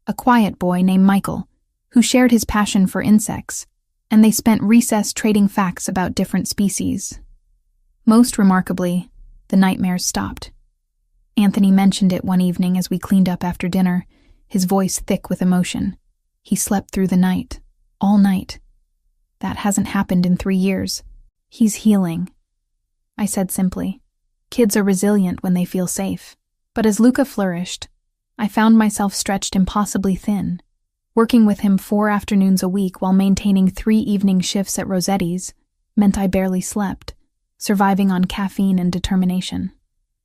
a quiet boy named Michael, who shared his passion for insects, and they spent recess trading facts about different species. Most remarkably, the nightmares stopped. Anthony mentioned it one evening as we cleaned up after dinner, his voice thick with emotion. He slept through the night, all night. That hasn't happened in 3 years. He's healing, I said simply. Kids are resilient when they feel safe. But as Luca flourished, I found myself stretched impossibly thin. Working with him 4 afternoons a week while maintaining 3 evening shifts at Rossetti's meant I barely slept, surviving on caffeine and determination.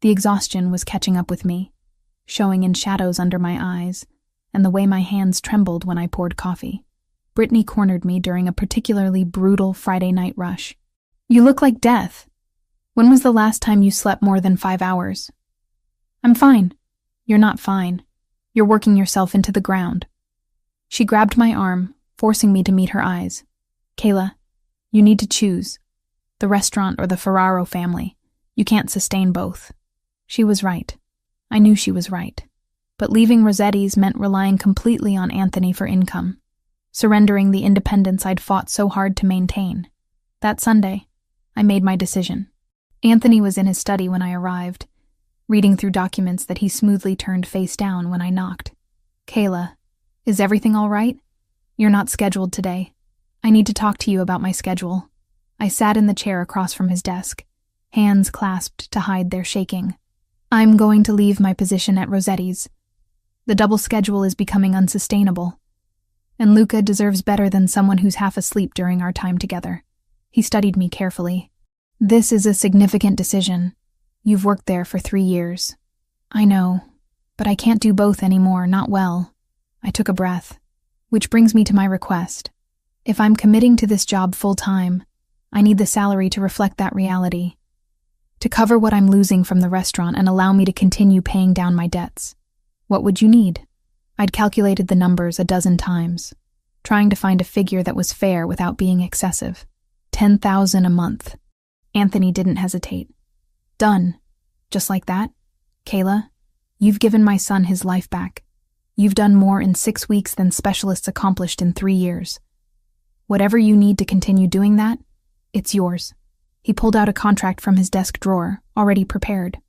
The exhaustion was catching up with me, showing in shadows under my eyes, and the way my hands trembled when I poured coffee. Brittany cornered me during a particularly brutal Friday night rush. "You look like death. When was the last time you slept more than 5 hours?" "I'm fine." "You're not fine. You're working yourself into the ground." She grabbed my arm, forcing me to meet her eyes. "Kayla, you need to choose. The restaurant or the Ferraro family. You can't sustain both." She was right. I knew she was right. But leaving Rossetti's meant relying completely on Anthony for income, surrendering the independence I'd fought so hard to maintain. That Sunday, I made my decision. Anthony was in his study when I arrived, reading through documents that he smoothly turned face down when I knocked. "Kayla, is everything all right? You're not scheduled today. I need to talk to you about my schedule." I sat in the chair across from his desk, hands clasped to hide their shaking. "I'm going to leave my position at Rossetti's. The double schedule is becoming unsustainable, and Luca deserves better than someone who's half asleep during our time together." He studied me carefully. "This is a significant decision. You've worked there for 3 years. I know, but I can't do both anymore, not well." I took a breath, which brings me to my request. If I'm committing to this job full-time, I need the salary to reflect that reality, to cover what I'm losing from the restaurant and allow me to continue paying down my debts. What would you need? I'd calculated the numbers a dozen times, trying to find a figure that was fair without being excessive. 10,000 a month. Anthony didn't hesitate. "Done. Just like that? Kayla, you've given my son his life back. You've done more in 6 weeks than specialists accomplished in 3 years. Whatever you need to continue doing that, it's yours." He pulled out a contract from his desk drawer, already prepared.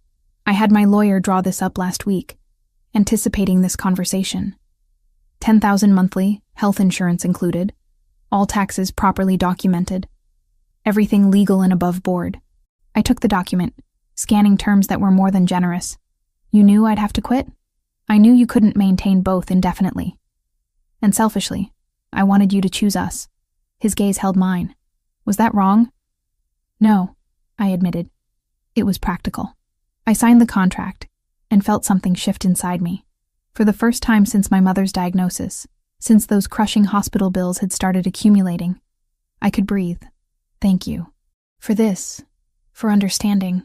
I had my lawyer draw this up last week, anticipating this conversation. 10,000 monthly, health insurance included, all taxes properly documented, everything legal and above board. I took the document, scanning terms that were more than generous. "You knew I'd have to quit?" "I knew you couldn't maintain both indefinitely. And selfishly, I wanted you to choose us." His gaze held mine. "Was that wrong?" "No," I admitted. "It was practical." I signed the contract and felt something shift inside me. For the first time since my mother's diagnosis, since those crushing hospital bills had started accumulating, I could breathe. "Thank you. For this. For understanding.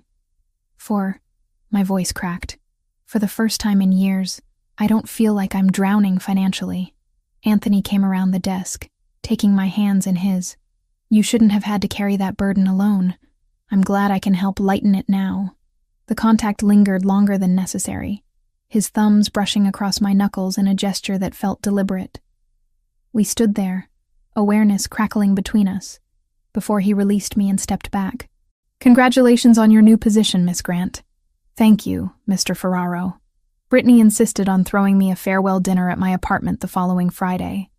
For..." My voice cracked. "For the first time in years, I don't feel like I'm drowning financially." Anthony came around the desk, taking my hands in his. "You shouldn't have had to carry that burden alone. I'm glad I can help lighten it now. The contact lingered longer than necessary, his thumbs brushing across my knuckles in a gesture that felt deliberate. We stood there, awareness crackling between us, before he released me and stepped back. Congratulations on your new position, Miss Grant. Thank you, Mr. Ferraro. Brittany insisted on throwing me a farewell dinner at my apartment the following Friday.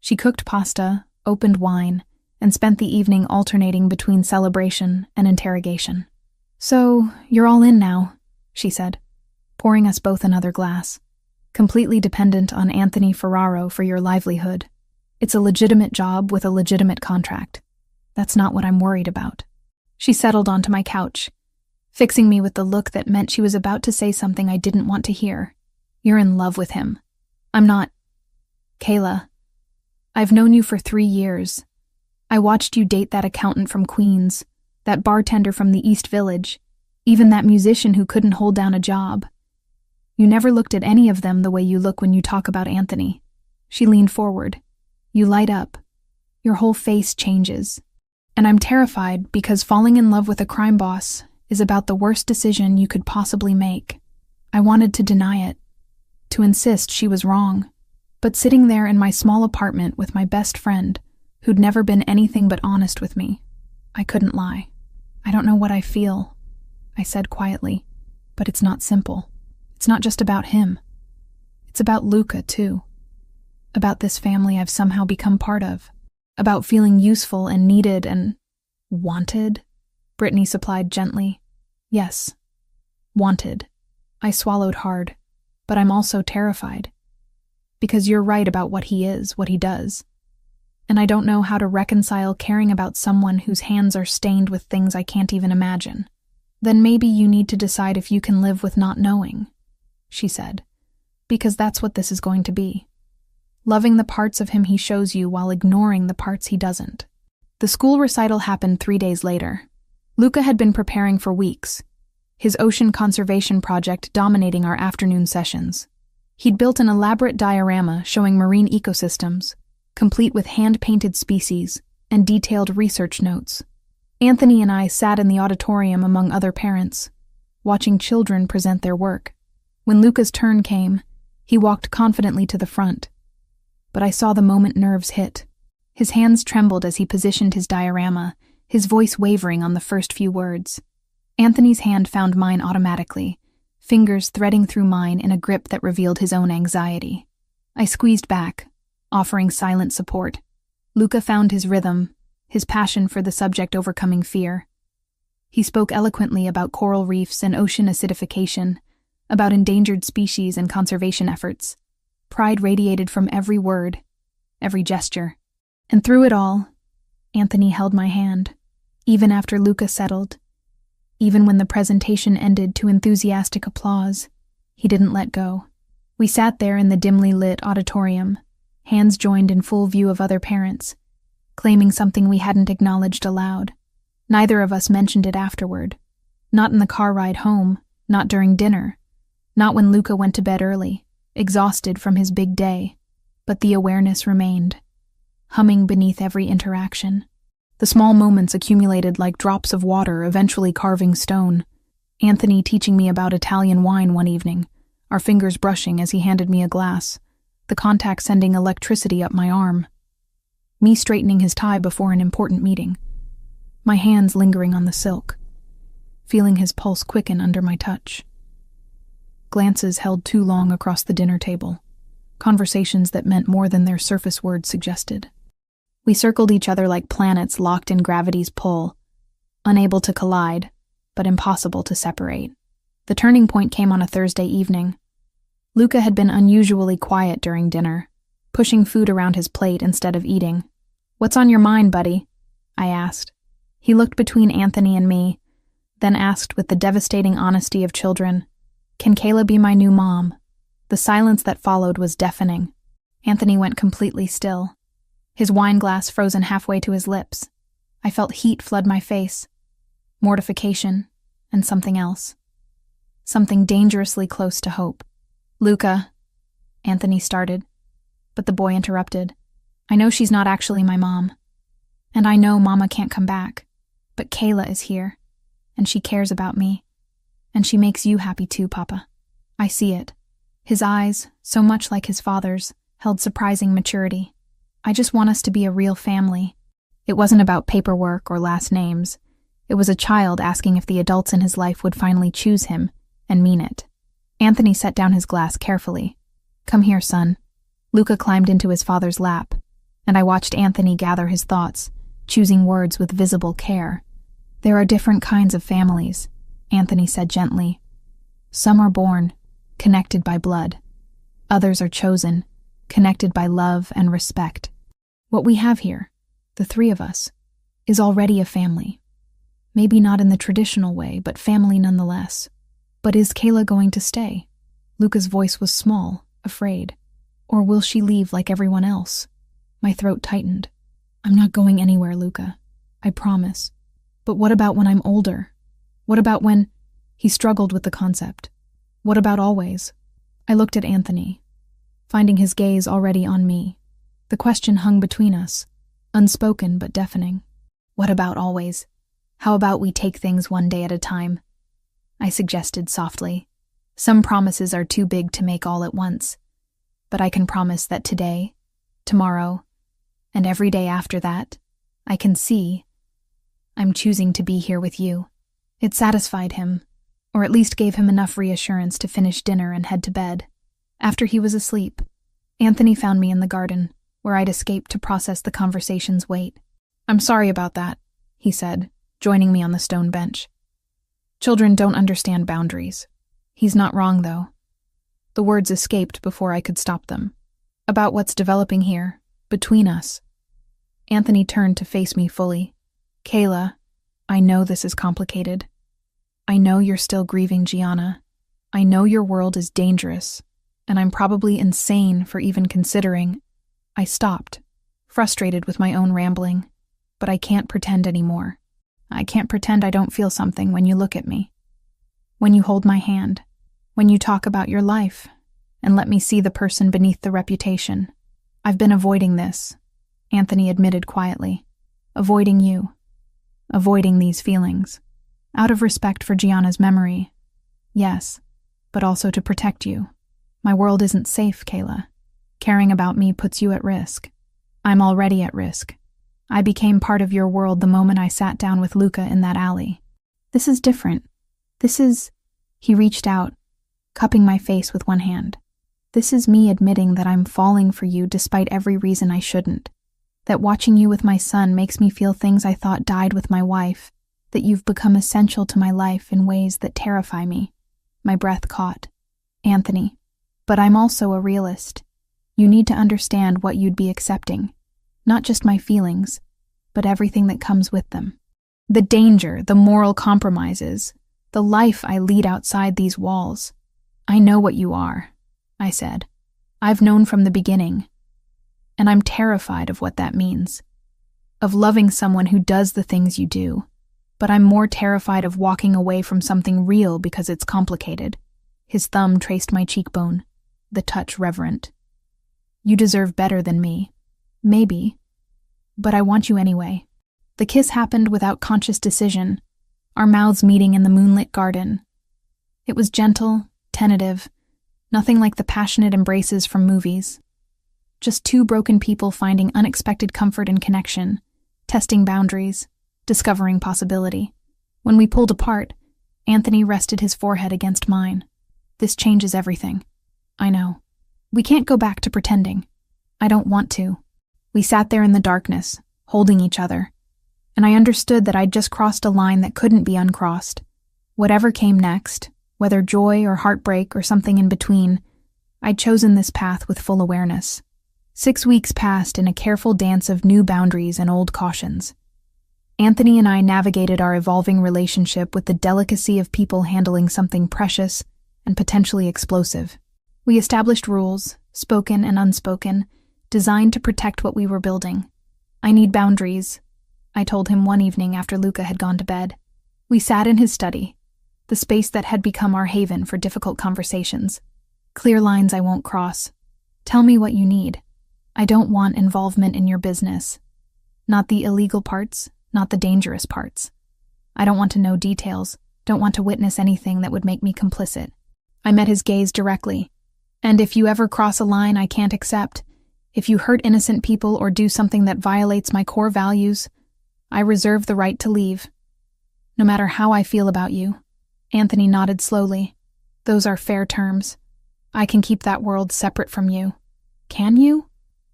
She cooked pasta, opened wine, and spent the evening alternating between celebration and interrogation. So, you're all in now, she said, pouring us both another glass. Completely dependent on Anthony Ferraro for your livelihood. It's a legitimate job with a legitimate contract. That's not what I'm worried about. She settled onto my couch, fixing me with the look that meant she was about to say something I didn't want to hear. You're in love with him. I'm not. Kayla, I've known you for 3 years. I watched you date that accountant from Queens, that bartender from the East Village, even that musician who couldn't hold down a job. You never looked at any of them the way you look when you talk about Anthony. She leaned forward. You light up. Your whole face changes. And I'm terrified because falling in love with a crime boss is about the worst decision you could possibly make. I wanted to deny it, to insist she was wrong. But sitting there in my small apartment with my best friend, who'd never been anything but honest with me, I couldn't lie. I don't know what I feel, I said quietly, but it's not simple. It's not just about him. It's about Luca, too. About this family I've somehow become part of. About feeling useful and needed and wanted, Brittany supplied gently. Yes, wanted. I swallowed hard, but I'm also terrified. Because you're right about what he is, what he does. And I don't know how to reconcile caring about someone whose hands are stained with things I can't even imagine. Then maybe you need to decide if you can live with not knowing, she said, because that's what this is going to be. Loving the parts of him he shows you while ignoring the parts he doesn't. The school recital happened 3 days later. Luca had been preparing for weeks, his ocean conservation project dominating our afternoon sessions. He'd built an elaborate diorama showing marine ecosystems, complete with hand-painted species and detailed research notes. Anthony and I sat in the auditorium among other parents, watching children present their work. When Luca's turn came, he walked confidently to the front. But I saw the moment nerves hit. His hands trembled as he positioned his diorama, his voice wavering on the first few words. Anthony's hand found mine automatically, fingers threading through mine in a grip that revealed his own anxiety. I squeezed back, offering silent support. Luca found his rhythm, his passion for the subject overcoming fear. He spoke eloquently about coral reefs and ocean acidification, about endangered species and conservation efforts. Pride radiated from every word, every gesture. And through it all, Anthony held my hand, even after Luca settled. Even when the presentation ended to enthusiastic applause, he didn't let go. We sat there in the dimly lit auditorium, hands joined in full view of other parents, claiming something we hadn't acknowledged aloud. Neither of us mentioned it afterward. Not in the car ride home, not during dinner, not when Luca went to bed early, exhausted from his big day, but the awareness remained, humming beneath every interaction. The small moments accumulated like drops of water eventually carving stone. Anthony teaching me about Italian wine one evening, our fingers brushing as he handed me a glass, the contact sending electricity up my arm. Me straightening his tie before an important meeting, my hands lingering on the silk, feeling his pulse quicken under my touch. Glances held too long across the dinner table, conversations that meant more than their surface words suggested. We circled each other like planets locked in gravity's pull, unable to collide, but impossible to separate. The turning point came on a Thursday evening. Luca had been unusually quiet during dinner, pushing food around his plate instead of eating. "What's on your mind, buddy?" I asked. He looked between Anthony and me, then asked with the devastating honesty of children, "Can Kayla be my new mom?" The silence that followed was deafening. Anthony went completely still, his wine glass frozen halfway to his lips. I felt heat flood my face, mortification, and something else. Something dangerously close to hope. "Luca," Anthony started, but the boy interrupted. "I know she's not actually my mom, and I know Mama can't come back, But Kayla is here, and she cares about me. And she makes you happy too, Papa. I see it. His eyes, so much like his father's, held surprising maturity. I just want us to be a real family. It wasn't about paperwork or last names. It was a child asking if the adults in his life would finally choose him and mean it. Anthony set down his glass carefully. Come here, son. Luca climbed into his father's lap, and I watched Anthony gather his thoughts, choosing words with visible care. There are different kinds of families, Anthony said gently. Some are born, connected by blood. Others are chosen, connected by love and respect. What we have here, the three of us, is already a family. Maybe not in the traditional way, but family nonetheless. But is Kayla going to stay? Luca's voice was small, afraid. Or will she leave like everyone else? My throat tightened. I'm not going anywhere, Luca. I promise. But what about when I'm older? What about when... He struggled with the concept. What about always? I looked at Anthony, finding his gaze already on me. The question hung between us, unspoken but deafening. What about always? How about we take things one day at a time? I suggested softly. Some promises are too big to make all at once, but I can promise that today, tomorrow, and every day after that, I can see I'm choosing to be here with you. It satisfied him, or at least gave him enough reassurance to finish dinner and head to bed. After he was asleep, Anthony found me in the garden, where I'd escaped to process the conversation's weight. I'm sorry about that, he said, joining me on the stone bench. Children don't understand boundaries. He's not wrong, though. The words escaped before I could stop them. About what's developing here, between us. Anthony turned to face me fully. Kayla, I know this is complicated. I know you're still grieving Gianna. I know your world is dangerous, and I'm probably insane for even considering. I stopped, frustrated with my own rambling, but I can't pretend anymore. I can't pretend I don't feel something when you look at me. When you hold my hand, when you talk about your life, and let me see the person beneath the reputation. I've been avoiding this, Anthony admitted quietly. Avoiding you. Avoiding these feelings. Out of respect for Gianna's memory. Yes, but also to protect you. My world isn't safe, Kayla. Caring about me puts you at risk. I'm already at risk. I became part of your world the moment I sat down with Luca in that alley. This is different. This is... He reached out, cupping my face with one hand. This is me admitting that I'm falling for you despite every reason I shouldn't. That watching you with my son makes me feel things I thought died with my wife. That you've become essential to my life in ways that terrify me. My breath caught. Anthony. But I'm also a realist. You need to understand what you'd be accepting. Not just my feelings, but everything that comes with them. The danger, the moral compromises, the life I lead outside these walls. I know what you are, I said. I've known from the beginning. And I'm terrified of what that means. Of loving someone who does the things you do. But I'm more terrified of walking away from something real because it's complicated. His thumb traced my cheekbone, the touch reverent. You deserve better than me. Maybe. But I want you anyway. The kiss happened without conscious decision, our mouths meeting in the moonlit garden. It was gentle, tentative, nothing like the passionate embraces from movies. Just two broken people finding unexpected comfort and connection, testing boundaries, discovering possibility. When we pulled apart, Anthony rested his forehead against mine. This changes everything. I know. We can't go back to pretending. I don't want to. We sat there in the darkness, holding each other, and I understood that I'd just crossed a line that couldn't be uncrossed. Whatever came next, whether joy or heartbreak or something in between, I'd chosen this path with full awareness. 6 weeks passed in a careful dance of new boundaries and old cautions. Anthony and I navigated our evolving relationship with the delicacy of people handling something precious and potentially explosive. We established rules, spoken and unspoken, designed to protect what we were building. I need boundaries, I told him one evening after Luca had gone to bed. We sat in his study, the space that had become our haven for difficult conversations. Clear lines I won't cross. Tell me what you need. I don't want involvement in your business. Not the illegal parts, not the dangerous parts. I don't want to know details, don't want to witness anything that would make me complicit. I met his gaze directly. And if you ever cross a line I can't accept, if you hurt innocent people or do something that violates my core values, I reserve the right to leave. No matter how I feel about you. Anthony nodded slowly. Those are fair terms. I can keep that world separate from you. Can you?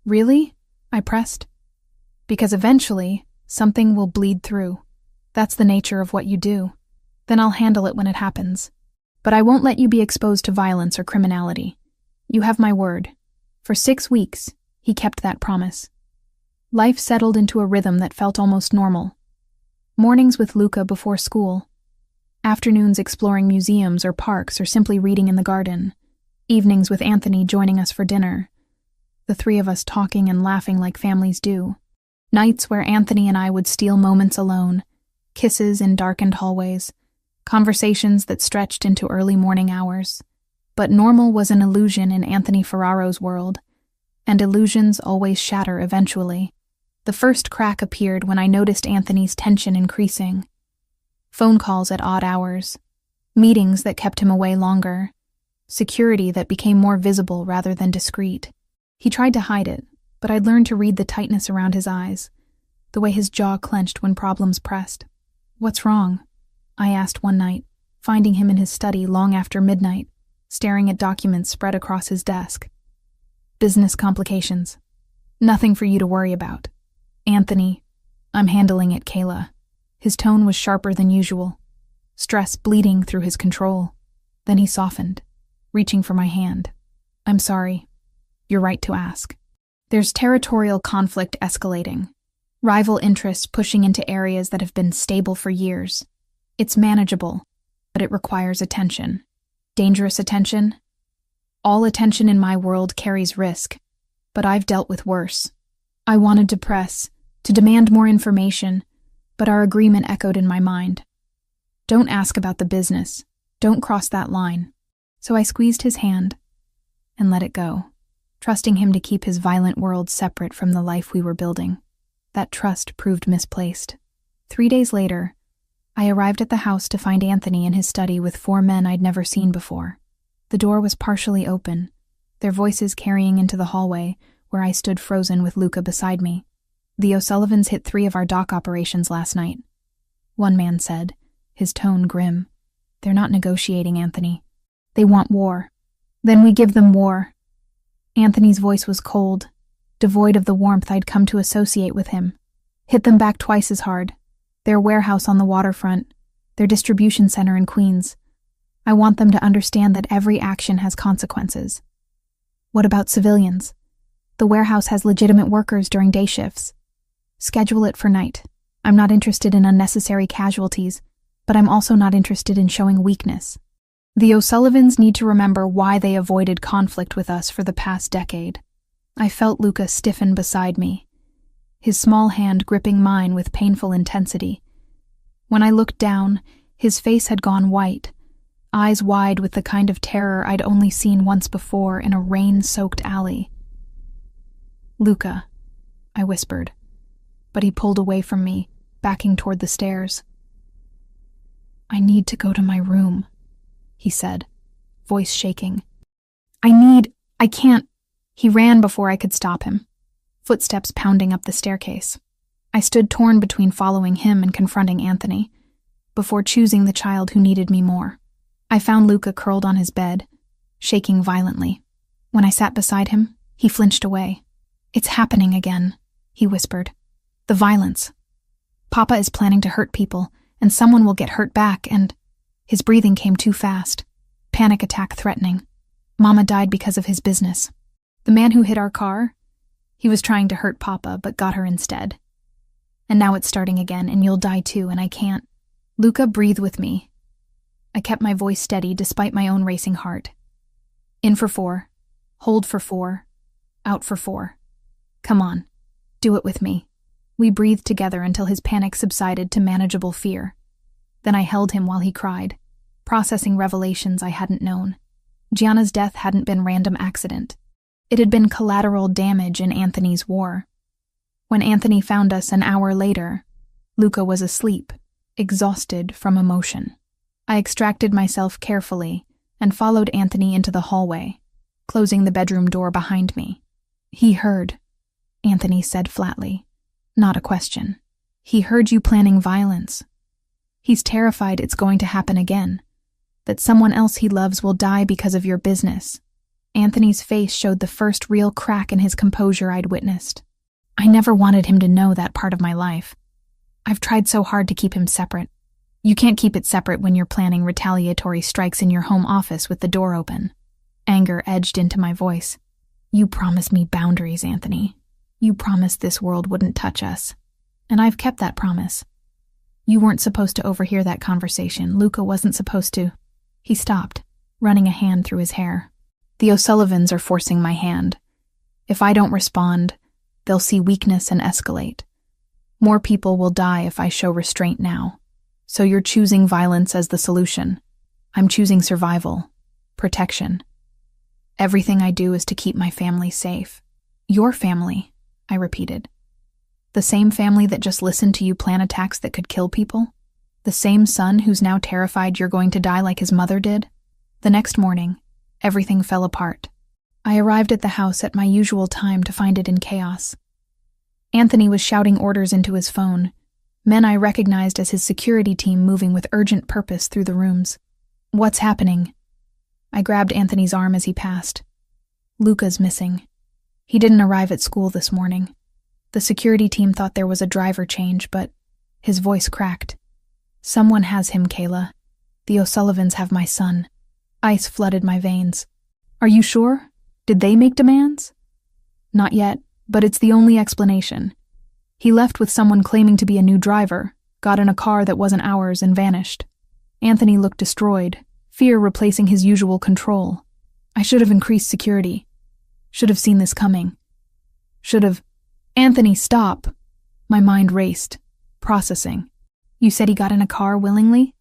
Really? I pressed. Because eventually, something will bleed through. That's the nature of what you do. Then I'll handle it when it happens. But I won't let you be exposed to violence or criminality. You have my word. For 6 weeks, he kept that promise. Life settled into a rhythm that felt almost normal. Mornings with Luca before school. Afternoons exploring museums or parks or simply reading in the garden. Evenings with Anthony joining us for dinner. The three of us talking and laughing like families do. Nights where Anthony and I would steal moments alone. Kisses in darkened hallways. Conversations that stretched into early morning hours. But normal was an illusion in Anthony Ferraro's world. And illusions always shatter eventually. The first crack appeared when I noticed Anthony's tension increasing. Phone calls at odd hours. Meetings that kept him away longer. Security that became more visible rather than discreet. He tried to hide it, but I'd learned to read the tightness around his eyes, the way his jaw clenched when problems pressed. "What's wrong?" I asked one night, finding him in his study long after midnight, staring at documents spread across his desk. "Business complications. Nothing for you to worry about. Anthony, I'm handling it, Kayla." His tone was sharper than usual, stress bleeding through his control. Then he softened, reaching for my hand. "I'm sorry. You're right to ask. There's territorial conflict escalating, rival interests pushing into areas that have been stable for years. It's manageable, but it requires attention. Dangerous attention? All attention in my world carries risk, but I've dealt with worse. I wanted to press, to demand more information, but our agreement echoed in my mind. Don't ask about the business. Don't cross that line." So I squeezed his hand and let it go, trusting him to keep his violent world separate from the life we were building. That trust proved misplaced. 3 days later, I arrived at the house to find Anthony in his study with 4 men I'd never seen before. The door was partially open, their voices carrying into the hallway, where I stood frozen with Luca beside me. "The O'Sullivans hit 3 of our dock operations last night," one man said, his tone grim. "They're not negotiating, Anthony. They want war. Then we give them war." Anthony's voice was cold, devoid of the warmth I'd come to associate with him. "Hit them back twice as hard. Their warehouse on the waterfront, their distribution center in Queens. I want them to understand that every action has consequences." "What about civilians? The warehouse has legitimate workers during day shifts. Schedule it for night. I'm not interested in unnecessary casualties, but I'm also not interested in showing weakness. The O'Sullivans need to remember why they avoided conflict with us for the past decade." I felt Luca stiffen beside me, his small hand gripping mine with painful intensity. When I looked down, his face had gone white, eyes wide with the kind of terror I'd only seen once before in a rain-soaked alley. "Luca," I whispered, but he pulled away from me, backing toward the stairs. "I need to go to my room," he said, voice shaking. I can't." He ran before I could stop him, footsteps pounding up the staircase. I stood torn between following him and confronting Anthony, before choosing the child who needed me more. I found Luca curled on his bed, shaking violently. When I sat beside him, he flinched away. "It's happening again," he whispered. "The violence. Papa is planning to hurt people, and someone will get hurt back, and..." His breathing came too fast, panic attack threatening. "Mama died because of his business. The man who hit our car, he was trying to hurt Papa, but got her instead. And now it's starting again, and you'll die too, and I can't." "Luca, breathe with me." I kept my voice steady despite my own racing heart. "In for 4. Hold for 4. Out for 4. Come on. Do it with me." We breathed together until his panic subsided to manageable fear. Then I held him while he cried, processing revelations I hadn't known. Gianna's death hadn't been random accident. It had been collateral damage in Anthony's war. When Anthony found us an hour later, Luca was asleep, exhausted from emotion. I extracted myself carefully and followed Anthony into the hallway, closing the bedroom door behind me. "He heard," Anthony said flatly. Not a question. "He heard you planning violence. He's terrified it's going to happen again, that someone else he loves will die because of your business." Anthony's face showed the first real crack in his composure I'd witnessed. I never wanted him to know that part of my life. I've tried so hard to keep him separate. You can't keep it separate when you're planning retaliatory strikes in your home office with the door open. Anger edged into my voice. "You promised me boundaries, Anthony. You promised this world wouldn't touch us. And I've kept that promise. You weren't supposed to overhear that conversation. Luca wasn't supposed to." He stopped, running a hand through his hair. "The O'Sullivans are forcing my hand. If I don't respond, they'll see weakness and escalate. More people will die if I show restraint now. So you're choosing violence as the solution. I'm choosing survival, protection. Everything I do is to keep my family safe." "Your family," I repeated. "The same family that just listened to you plan attacks that could kill people? The same son who's now terrified you're going to die like his mother did?" The next morning, everything fell apart. I arrived at the house at my usual time to find it in chaos. Anthony was shouting orders into his phone, men I recognized as his security team moving with urgent purpose through the rooms. "What's happening?" I grabbed Anthony's arm as he passed. "Luca's missing. He didn't arrive at school this morning. The security team thought there was a driver change, but..." His voice cracked. "Someone has him, Kayla. The O'Sullivans have my son." Ice flooded my veins. "Are you sure? Did they make demands?" "Not yet, but it's the only explanation. He left with someone claiming to be a new driver, got in a car that wasn't ours, and vanished." Anthony looked destroyed, fear replacing his usual control. "I should have increased security. Should have seen this coming. Should have..." "Anthony, stop!" My mind raced, processing. "You said he got in a car willingly?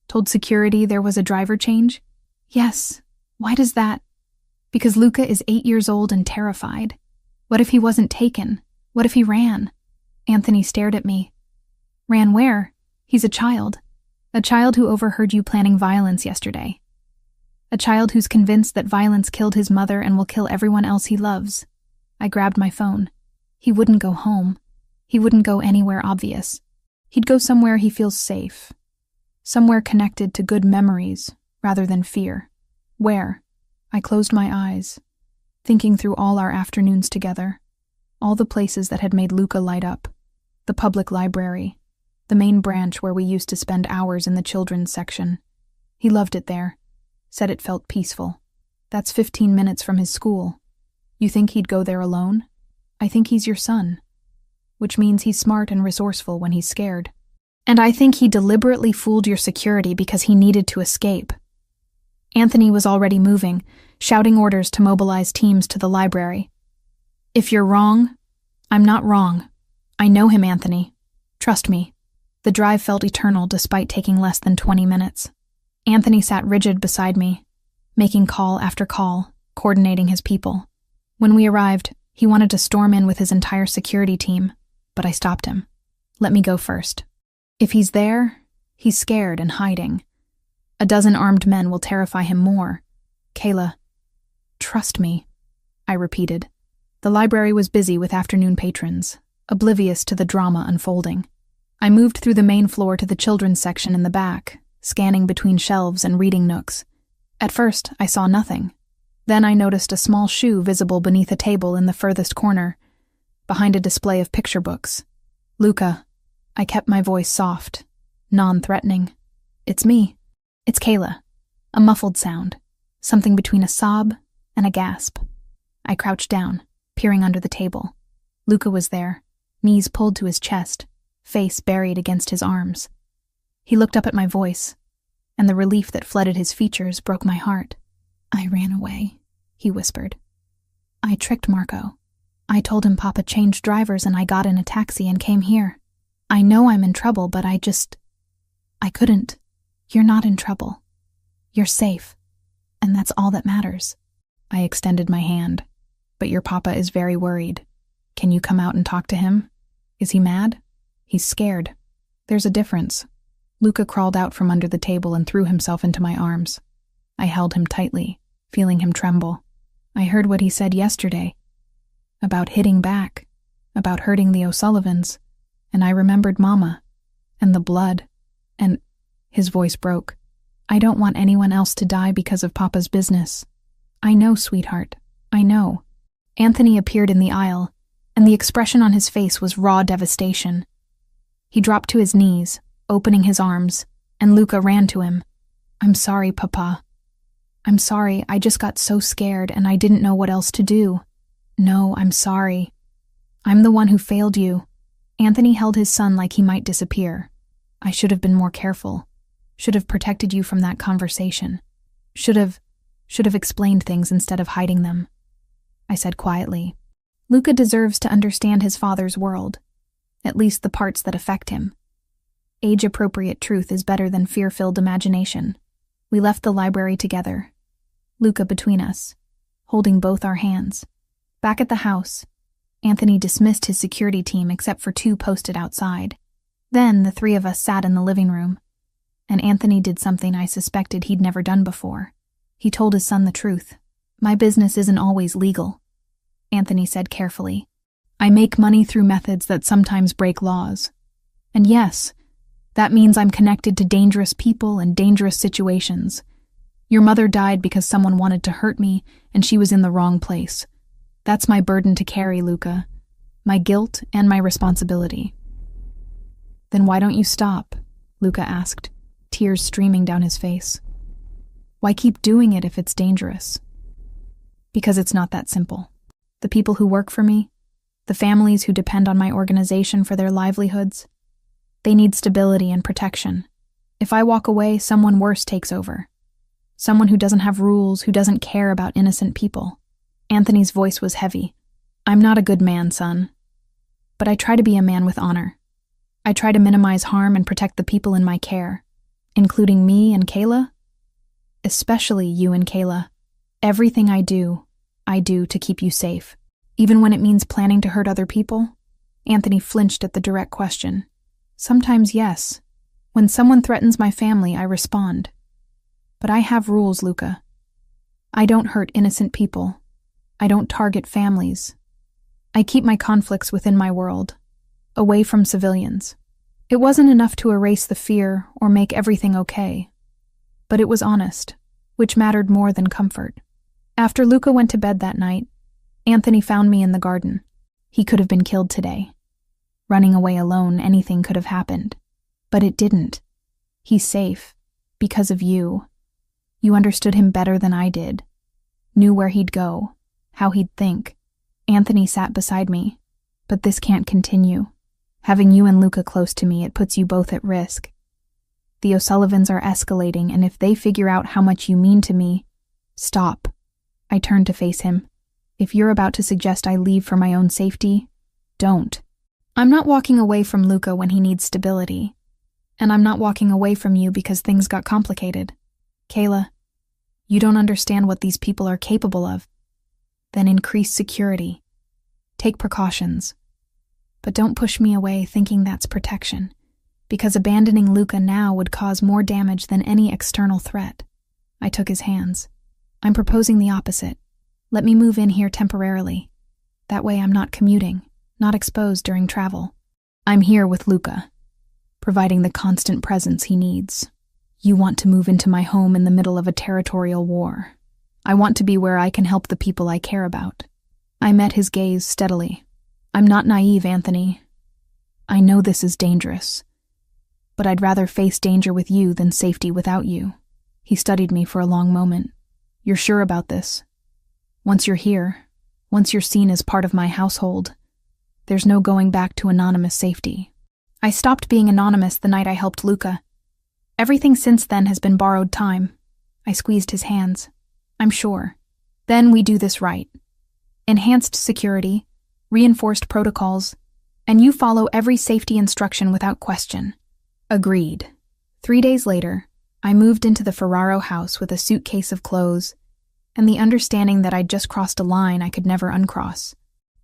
Told security there was a driver change?" "Yes. Why does that?" "Because Luca is 8 years old and terrified. What if he wasn't taken? What if he ran?" Anthony stared at me. "Ran where? He's a child. A child who overheard you planning violence yesterday. A child who's convinced that violence killed his mother and will kill everyone else he loves." I grabbed my phone. "He wouldn't go home. He wouldn't go anywhere obvious. He'd go somewhere he feels safe. Somewhere connected to good memories rather than fear." "Where?" I closed my eyes, thinking through all our afternoons together, all the places that had made Luca light up. The public library, the main branch where we used to spend hours in the children's section. He loved it there, said it felt peaceful. That's 15 minutes from his school. You think he'd go there alone? I think he's your son, which means he's smart and resourceful when he's scared. And I think he deliberately fooled your security because he needed to escape." Anthony was already moving, shouting orders to mobilize teams to the library. "If you're wrong, I'm not wrong. I know him, Anthony. Trust me." The drive felt eternal despite taking less than 20 minutes. Anthony sat rigid beside me, making call after call, coordinating his people. When we arrived, he wanted to storm in with his entire security team, but I stopped him. "Let me go first. If he's there, he's scared and hiding. A dozen armed men will terrify him more. Kayla, trust me," I repeated. The library was busy with afternoon patrons, oblivious to the drama unfolding. I moved through the main floor to the children's section in the back, scanning between shelves and reading nooks. At first, I saw nothing. Then I noticed a small shoe visible beneath a table in the furthest corner, behind a display of picture books. "Luca," I kept my voice soft, non-threatening. "It's me. It's Kayla." A muffled sound, something between a sob and a gasp. I crouched down, peering under the table. Luca was there, knees pulled to his chest, face buried against his arms. He looked up at my voice, and the relief that flooded his features broke my heart. "I ran away," he whispered. "I tricked Marco. I told him Papa changed drivers and I got in a taxi and came here. I know I'm in trouble, but I couldn't. You're not in trouble. You're safe. And that's all that matters." I extended my hand. "But your Papa is very worried. Can you come out and talk to him? Is he mad? He's scared. There's a difference." Luca crawled out from under the table and threw himself into my arms. I held him tightly, feeling him tremble. I heard what he said yesterday. About hitting back, about hurting the O'Sullivans, and I remembered Mama, and the blood, and his voice broke. I don't want anyone else to die because of Papa's business. I know, sweetheart, I know. Anthony appeared in the aisle, and the expression on his face was raw devastation. He dropped to his knees, opening his arms, and Luca ran to him. I'm sorry, Papa. I'm sorry, I just got so scared and I didn't know what else to do. No, I'm sorry. I'm the one who failed you. Anthony held his son like he might disappear. I should have been more careful. Should have protected you from that conversation. Should have explained things instead of hiding them. I said quietly. Luca deserves to understand his father's world, at least the parts that affect him. Age-appropriate truth is better than fear-filled imagination. We left the library together, Luca between us, holding both our hands. Back at the house, Anthony dismissed his security team except for 2 posted outside. Then the 3 of us sat in the living room, and Anthony did something I suspected he'd never done before. He told his son the truth. My business isn't always legal, Anthony said carefully. I make money through methods that sometimes break laws. And yes, that means I'm connected to dangerous people and dangerous situations. Your mother died because someone wanted to hurt me, and she was in the wrong place. That's my burden to carry, Luca. My guilt and my responsibility. Then why don't you stop? Luca asked, tears streaming down his face. Why keep doing it if it's dangerous? Because it's not that simple. The people who work for me, the families who depend on my organization for their livelihoods, they need stability and protection. If I walk away, someone worse takes over. Someone who doesn't have rules, who doesn't care about innocent people. Anthony's voice was heavy. I'm not a good man, son. But I try to be a man with honor. I try to minimize harm and protect the people in my care, including me and Kayla. Especially you and Kayla. Everything I do to keep you safe. Even when it means planning to hurt other people? Anthony flinched at the direct question. Sometimes, yes. When someone threatens my family, I respond. But I have rules, Luca. I don't hurt innocent people. I don't target families. I keep my conflicts within my world, away from civilians. It wasn't enough to erase the fear or make everything okay. But it was honest, which mattered more than comfort. After Luca went to bed that night, Anthony found me in the garden. He could have been killed today. Running away alone, anything could have happened. But it didn't. He's safe, because of you. You understood him better than I did. Knew where he'd go, how he'd think. Anthony sat beside me. But this can't continue. Having you and Luca close to me, it puts you both at risk. The O'Sullivans are escalating, and if they figure out how much you mean to me, stop. I turned to face him. If you're about to suggest I leave for my own safety, don't. I'm not walking away from Luca when he needs stability. And I'm not walking away from you because things got complicated. Kayla, you don't understand what these people are capable of. Then increase security. Take precautions. But don't push me away thinking that's protection, because abandoning Luca now would cause more damage than any external threat. I took his hands. I'm proposing the opposite. Let me move in here temporarily. That way I'm not commuting, not exposed during travel. I'm here with Luca, providing the constant presence he needs. You want to move into my home in the middle of a territorial war. I want to be where I can help the people I care about. I met his gaze steadily. I'm not naive, Anthony. I know this is dangerous, but I'd rather face danger with you than safety without you. He studied me for a long moment. You're sure about this? Once you're here, once you're seen as part of my household, there's no going back to anonymous safety. I stopped being anonymous the night I helped Luca. Everything since then has been borrowed time. I squeezed his hands. I'm sure. Then we do this right. Enhanced security, reinforced protocols, and you follow every safety instruction without question. Agreed. 3 days later, I moved into the Ferraro house with a suitcase of clothes and the understanding that I'd just crossed a line I could never uncross.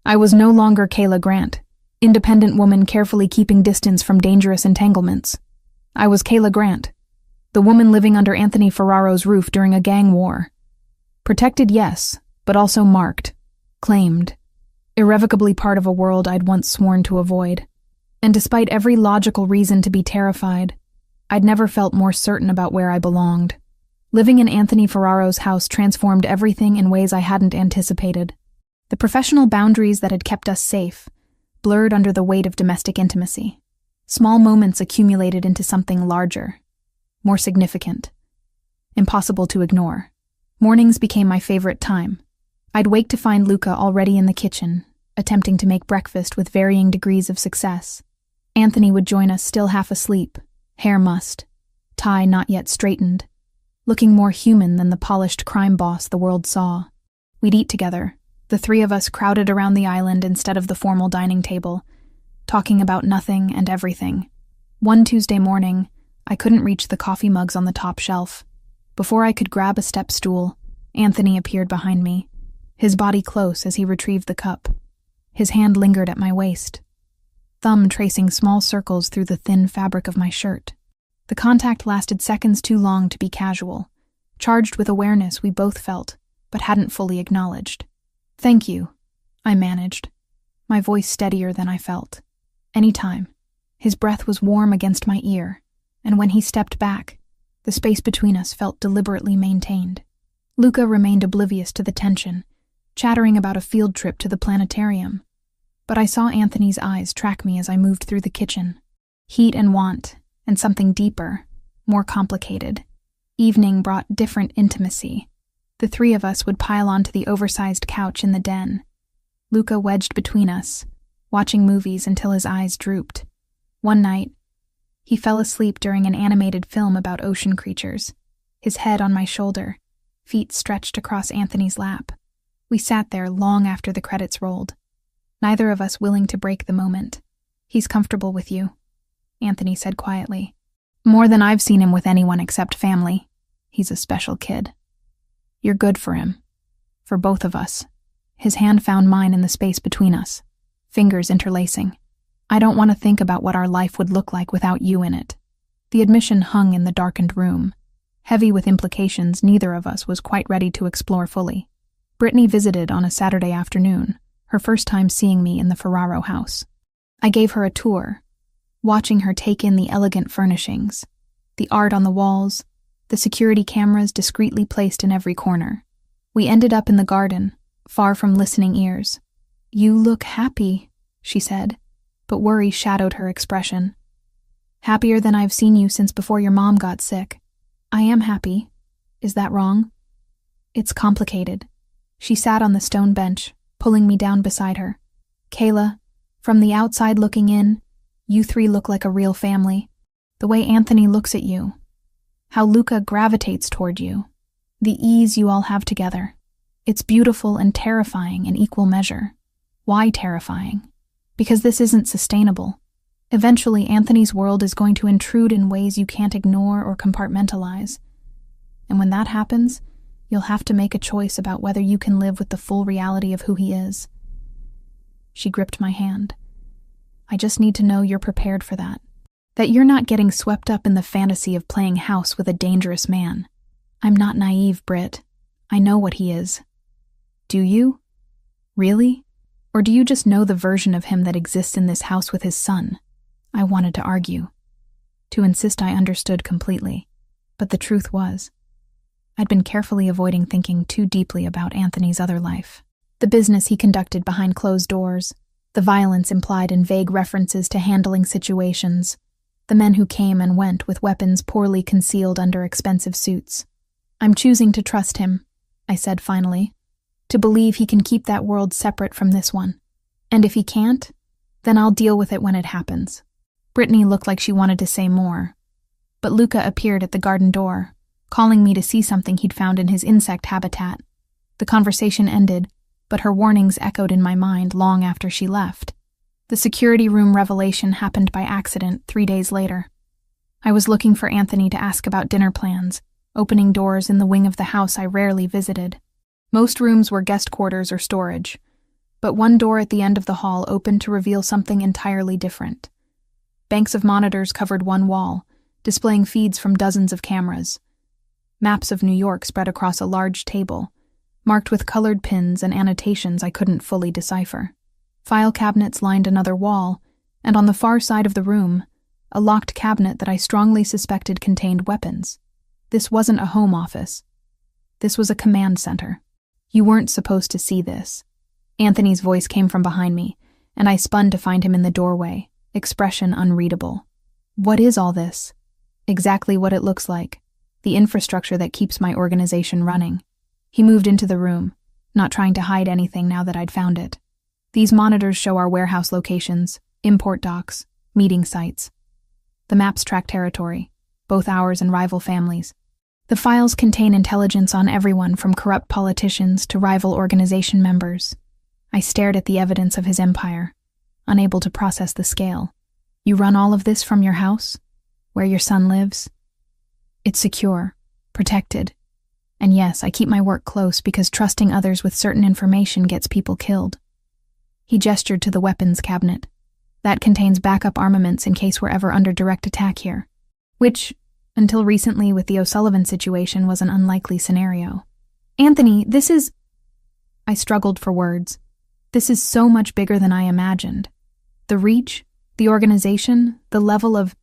I was no longer Kayla Grant, independent woman carefully keeping distance from dangerous entanglements. I was Kayla Grant, the woman living under Anthony Ferraro's roof during a gang war. Protected, yes, but also marked, claimed, irrevocably part of a world I'd once sworn to avoid. And despite every logical reason to be terrified, I'd never felt more certain about where I belonged. Living in Anthony Ferraro's house transformed everything in ways I hadn't anticipated. The professional boundaries that had kept us safe blurred under the weight of domestic intimacy. Small moments accumulated into something larger, more significant, impossible to ignore. Mornings became my favorite time. I'd wake to find Luca already in the kitchen, attempting to make breakfast with varying degrees of success. Anthony would join us still half asleep, hair mussed, tie not yet straightened, looking more human than the polished crime boss the world saw. We'd eat together, the three of us crowded around the island instead of the formal dining table, talking about nothing and everything. One Tuesday morning, I couldn't reach the coffee mugs on the top shelf. Before I could grab a step stool, Anthony appeared behind me, his body close as he retrieved the cup. His hand lingered at my waist, thumb tracing small circles through the thin fabric of my shirt. The contact lasted seconds too long to be casual, charged with awareness we both felt, but hadn't fully acknowledged. "Thank you," I managed, my voice steadier than I felt. Anytime. His breath was warm against my ear, and when he stepped back, the space between us felt deliberately maintained. Luca remained oblivious to the tension, chattering about a field trip to the planetarium. But I saw Anthony's eyes track me as I moved through the kitchen. Heat and want, and something deeper, more complicated. Evening brought different intimacy. The three of us would pile onto the oversized couch in the den, Luca wedged between us, watching movies until his eyes drooped. One night, he fell asleep during an animated film about ocean creatures, his head on my shoulder, feet stretched across Anthony's lap. We sat there long after the credits rolled, neither of us willing to break the moment. "He's comfortable with you," Anthony said quietly. "More than I've seen him with anyone except family. He's a special kid. You're good for him. For both of us." His hand found mine in the space between us, fingers interlacing. "I don't want to think about what our life would look like without you in it." The admission hung in the darkened room, heavy with implications neither of us was quite ready to explore fully. Brittany visited on a Saturday afternoon, her first time seeing me in the Ferraro house. I gave her a tour, watching her take in the elegant furnishings, the art on the walls, the security cameras discreetly placed in every corner. We ended up in the garden, far from listening ears. "You look happy," she said, but worry shadowed her expression. "Happier than I've seen you since before your mom got sick." "I am happy. Is that wrong?" "It's complicated." She sat on the stone bench, pulling me down beside her. "Kayla, from the outside looking in, you three look like a real family. The way Anthony looks at you, how Luca gravitates toward you, the ease you all have together. It's beautiful and terrifying in equal measure. Why terrifying? Because this isn't sustainable. Eventually, Anthony's world is going to intrude in ways you can't ignore or compartmentalize. And when that happens, you'll have to make a choice about whether you can live with the full reality of who he is." She gripped my hand. "I just need to know you're prepared for that. That you're not getting swept up in the fantasy of playing house with a dangerous man. I'm not naive, Britt. I know what he is." "Do you? Really? Or do you just know the version of him that exists in this house with his son?" I wanted to argue, to insist I understood completely. But the truth was, I'd been carefully avoiding thinking too deeply about Anthony's other life. The business he conducted behind closed doors, the violence implied in vague references to handling situations, the men who came and went with weapons poorly concealed under expensive suits. "I'm choosing to trust him," I said finally, "to believe he can keep that world separate from this one. And if he can't, then I'll deal with it when it happens." Brittany looked like she wanted to say more, but Luca appeared at the garden door, calling me to see something he'd found in his insect habitat. The conversation ended, but her warnings echoed in my mind long after she left. The security room revelation happened by accident 3 days later. I was looking for Anthony to ask about dinner plans, opening doors in the wing of the house I rarely visited. Most rooms were guest quarters or storage, but one door at the end of the hall opened to reveal something entirely different. Banks of monitors covered one wall, displaying feeds from dozens of cameras. Maps of New York spread across a large table, marked with colored pins and annotations I couldn't fully decipher. File cabinets lined another wall, and on the far side of the room, a locked cabinet that I strongly suspected contained weapons. This wasn't a home office. This was a command center. You weren't supposed to see this. Anthony's voice came from behind me, and I spun to find him in the doorway, expression unreadable. What is all this? Exactly what it looks like. The infrastructure that keeps my organization running. He moved into the room, not trying to hide anything now that I'd found it. These monitors show our warehouse locations, import docks, meeting sites. The maps track territory, both ours and rival families. The files contain intelligence on everyone from corrupt politicians to rival organization members. I stared at the evidence of his empire, unable to process the scale. You run all of this from your house, where your son lives? It's secure, protected. And yes, I keep my work close because trusting others with certain information gets people killed. He gestured to the weapons cabinet. That contains backup armaments in case we're ever under direct attack here. Which, until recently with the O'Sullivan situation, was an unlikely scenario. Anthony, this is... I struggled for words. This is so much bigger than I imagined. The reach, the organization, the level of...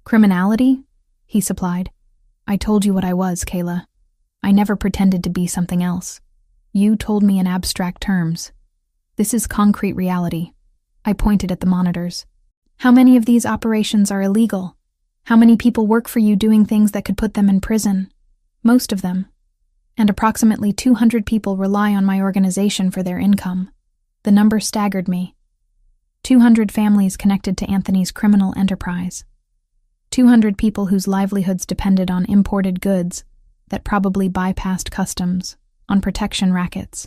criminality? He supplied. I told you what I was, Kayla. I never pretended to be something else. You told me in abstract terms. This is concrete reality. I pointed at the monitors. How many of these operations are illegal? How many people work for you doing things that could put them in prison? Most of them. And approximately 200 people rely on my organization for their income. The number staggered me. 200 families connected to Anthony's criminal enterprise. 200 people whose livelihoods depended on imported goods that probably bypassed customs, on protection rackets,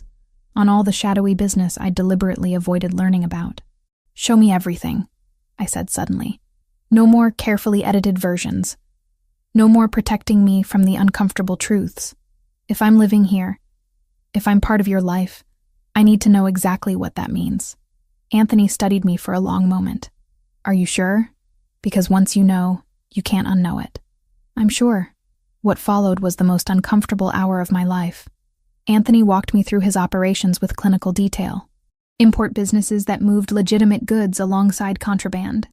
on all the shadowy business I deliberately avoided learning about. Show me everything, I said suddenly. No more carefully edited versions. No more protecting me from the uncomfortable truths. If I'm living here, if I'm part of your life, I need to know exactly what that means. Anthony studied me for a long moment. Are you sure? Because once you know, you can't unknow it. I'm sure. What followed was the most uncomfortable hour of my life. Anthony walked me through his operations with clinical detail. Import businesses that moved legitimate goods alongside contraband.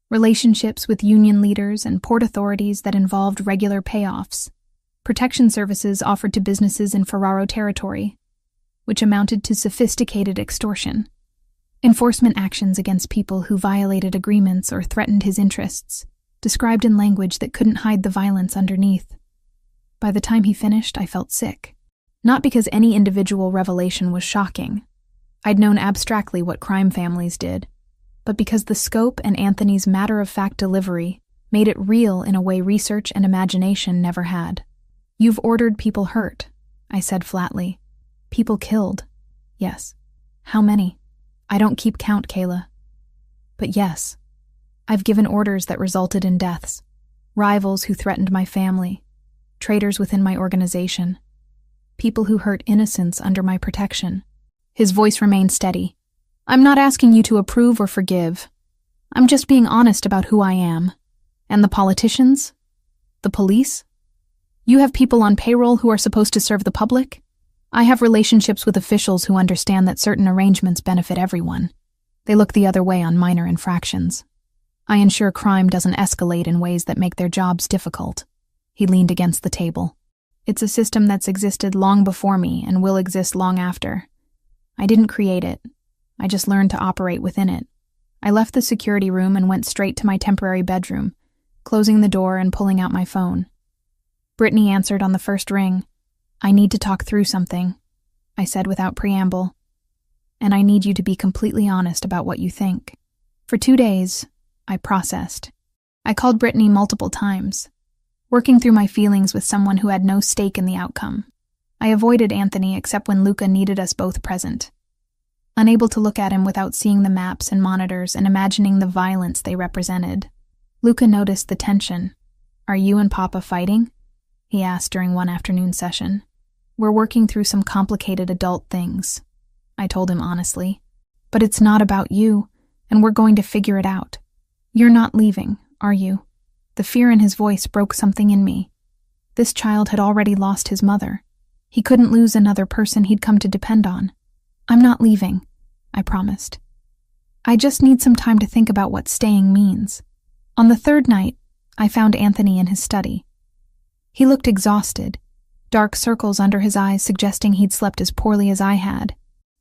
Relationships with union leaders and port authorities that involved regular payoffs. Protection services offered to businesses in Ferraro territory, which amounted to sophisticated extortion. Enforcement actions against people who violated agreements or threatened his interests, described in language that couldn't hide the violence underneath. By the time he finished, I felt sick. Not because any individual revelation was shocking. I'd known abstractly what crime families did, but because the scope and Anthony's matter-of-fact delivery made it real in a way research and imagination never had. You've ordered people hurt, I said flatly. People killed. Yes. How many? I don't keep count, Kayla. But yes, I've given orders that resulted in deaths. Rivals who threatened my family. Traitors within my organization. People who hurt innocents under my protection. His voice remained steady. I'm not asking you to approve or forgive. I'm just being honest about who I am. And the politicians? The police? You have people on payroll who are supposed to serve the public? I have relationships with officials who understand that certain arrangements benefit everyone. They look the other way on minor infractions. I ensure crime doesn't escalate in ways that make their jobs difficult. He leaned against the table. It's a system that's existed long before me and will exist long after. I didn't create it. I just learned to operate within it. I left the security room and went straight to my temporary bedroom, closing the door and pulling out my phone. Brittany answered on the first ring. I need to talk through something, I said without preamble. And I need you to be completely honest about what you think. For 2 days, I processed. I called Brittany multiple times, working through my feelings with someone who had no stake in the outcome. I avoided Anthony except when Luca needed us both present. Unable to look at him without seeing the maps and monitors and imagining the violence they represented. Luca noticed the tension. Are you and Papa fighting? He asked during one afternoon session. We're working through some complicated adult things, I told him honestly. But it's not about you, and we're going to figure it out. You're not leaving, are you? The fear in his voice broke something in me. This child had already lost his mother. He couldn't lose another person he'd come to depend on. I'm not leaving, I promised. I just need some time to think about what staying means. On the third night, I found Anthony in his study. He looked exhausted, dark circles under his eyes suggesting he'd slept as poorly as I had.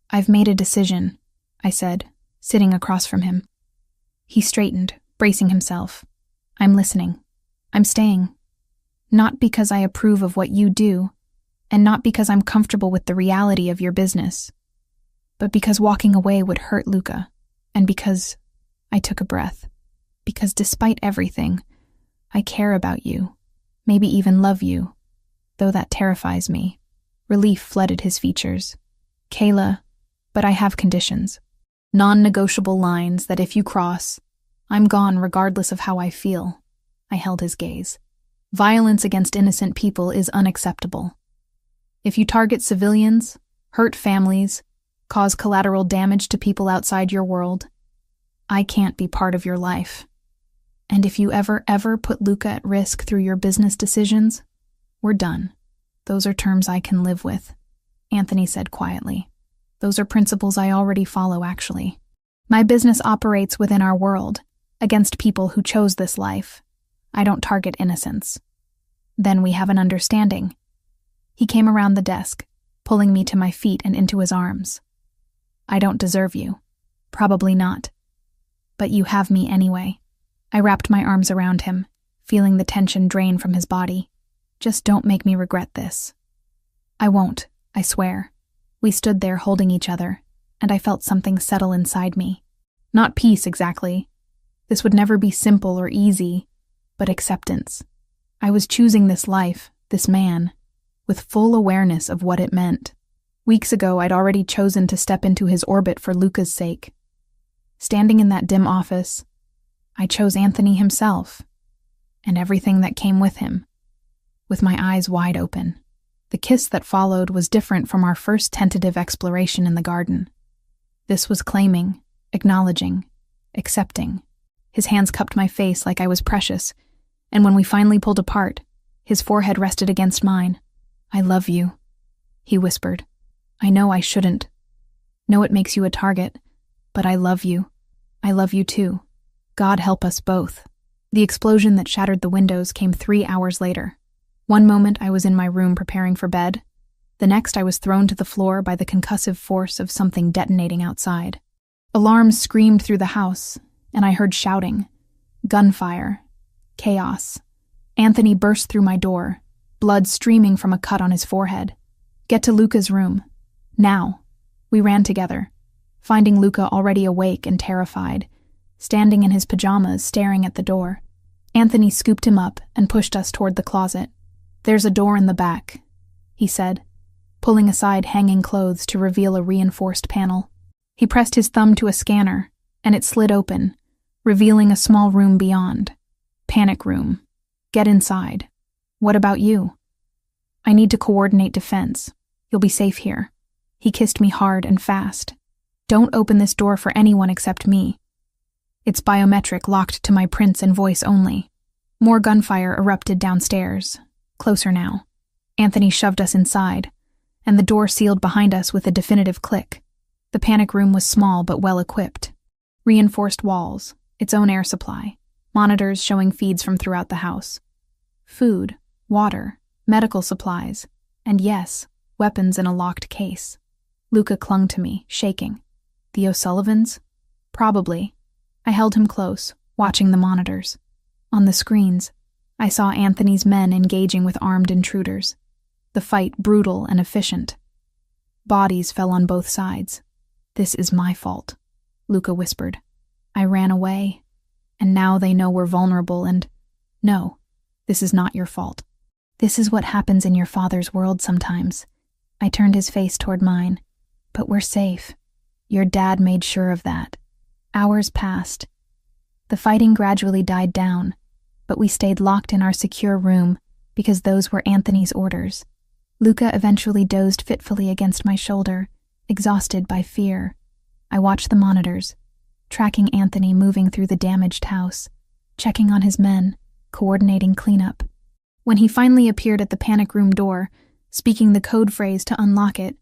I've made a decision, I said, sitting across from him. He straightened, bracing himself. I'm listening. I'm staying. Not because I approve of what you do, and not because I'm comfortable with the reality of your business, but because walking away would hurt Luca, and because I took a breath. Because despite everything, I care about you, maybe even love you, though that terrifies me. Relief flooded his features. Kayla, but I have conditions. Non-negotiable lines that if you cross, I'm gone regardless of how I feel. I held his gaze. Violence against innocent people is unacceptable. If you target civilians, hurt families, cause collateral damage to people outside your world, I can't be part of your life. And if you ever put Luca at risk through your business decisions, we're done. Those are terms I can live with, Anthony said quietly. Those are principles I already follow, actually. My business operates within our world, against people who chose this life. I don't target innocents. Then we have an understanding. He came around the desk, pulling me to my feet and into his arms. I don't deserve you. Probably not. But you have me anyway. I wrapped my arms around him, feeling the tension drain from his body. Just don't make me regret this. I won't, I swear. We stood there holding each other, and I felt something settle inside me. Not peace, exactly. This would never be simple or easy, but acceptance. I was choosing this life, this man, with full awareness of what it meant. Weeks ago, I'd already chosen to step into his orbit for Luca's sake. Standing in that dim office, I chose Anthony himself, and everything that came with him, with my eyes wide open. The kiss that followed was different from our first tentative exploration in the garden. This was claiming, acknowledging, accepting. His hands cupped my face like I was precious, and when we finally pulled apart, his forehead rested against mine. I love you, he whispered. I know I shouldn't. Know it makes you a target, but I love you. I love you too. God help us both. The explosion that shattered the windows came 3 hours later. One moment I was in my room preparing for bed. The next I was thrown to the floor by the concussive force of something detonating outside. Alarms screamed through the house, and I heard shouting, gunfire, chaos. Anthony burst through my door, blood streaming from a cut on his forehead. Get to Luca's room. Now. We ran together, finding Luca already awake and terrified, standing in his pajamas staring at the door. Anthony scooped him up and pushed us toward the closet. There's a door in the back, he said, pulling aside hanging clothes to reveal a reinforced panel. He pressed his thumb to a scanner, and it slid open, revealing a small room beyond. Panic room. Get inside. What about you? I need to coordinate defense. You'll be safe here. He kissed me hard and fast. Don't open this door for anyone except me. It's biometric, locked to my prints and voice only. More gunfire erupted downstairs. Closer now. Anthony shoved us inside, and the door sealed behind us with a definitive click. The panic room was small but well-equipped. Reinforced walls, its own air supply, monitors showing feeds from throughout the house. Food, water, medical supplies, and yes, weapons in a locked case. Luca clung to me, shaking. The O'Sullivans? Probably. I held him close, watching the monitors. On the screens, I saw Anthony's men engaging with armed intruders. The fight brutal and efficient. Bodies fell on both sides. This is my fault, Luca whispered. I ran away, and now they know we're vulnerable and... No, this is not your fault. This is what happens in your father's world sometimes. I turned his face toward mine. But we're safe. Your dad made sure of that. Hours passed. The fighting gradually died down, but we stayed locked in our secure room because those were Anthony's orders. Luca eventually dozed fitfully against my shoulder, exhausted by fear. I watched the monitors, tracking Anthony moving through the damaged house, checking on his men, coordinating cleanup. When he finally appeared at the panic room door, speaking the code phrase to unlock it,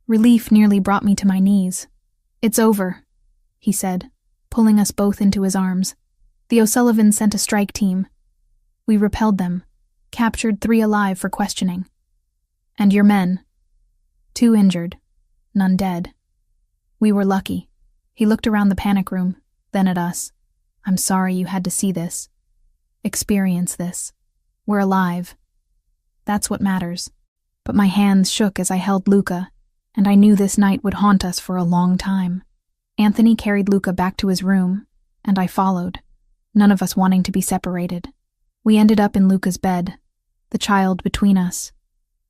relief nearly brought me to my knees. "It's over," he said, pulling us both into his arms. "The O'Sullivans sent a strike team. We repelled them, captured 3 alive for questioning. And your men? 2 injured, none dead. We were lucky." He looked around the panic room, then at us. "I'm sorry you had to see this. Experience this. We're alive. That's what matters." But my hands shook as I held Luca, and I knew this night would haunt us for a long time. Anthony carried Luca back to his room, and I followed, none of us wanting to be separated. We ended up in Luca's bed, the child between us,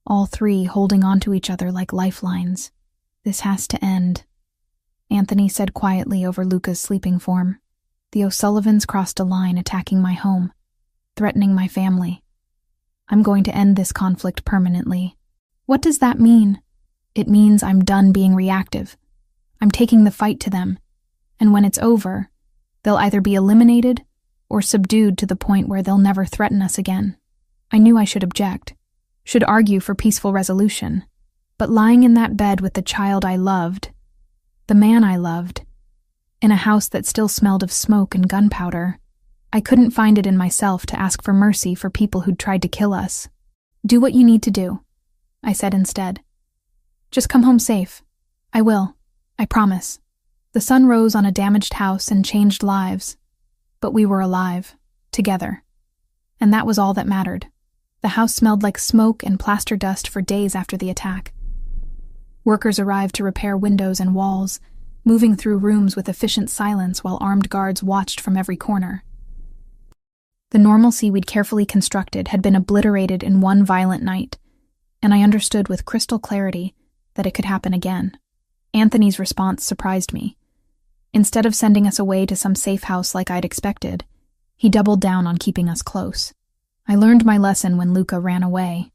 all 3 holding onto each other like lifelines. "This has to end," Anthony said quietly over Luca's sleeping form. "The O'Sullivans crossed a line attacking my home, threatening my family. I'm going to end this conflict permanently." "What does that mean?" "It means I'm done being reactive. I'm taking the fight to them, and when it's over, they'll either be eliminated or subdued to the point where they'll never threaten us again." I knew I should object, should argue for peaceful resolution, but lying in that bed with the child I loved, the man I loved, in a house that still smelled of smoke and gunpowder, I couldn't find it in myself to ask for mercy for people who'd tried to kill us. "Do what you need to do," I said instead. "Just come home safe. I will. I promise." The sun rose on a damaged house and changed lives, but we were alive, together. And that was all that mattered. The house smelled like smoke and plaster dust for days after the attack. Workers arrived to repair windows and walls, moving through rooms with efficient silence while armed guards watched from every corner. The normalcy we'd carefully constructed had been obliterated in one violent night, and I understood with crystal clarity that it could happen again. Anthony's response surprised me. Instead of sending us away to some safe house like I'd expected, he doubled down on keeping us close. "I learned my lesson when Luca ran away,"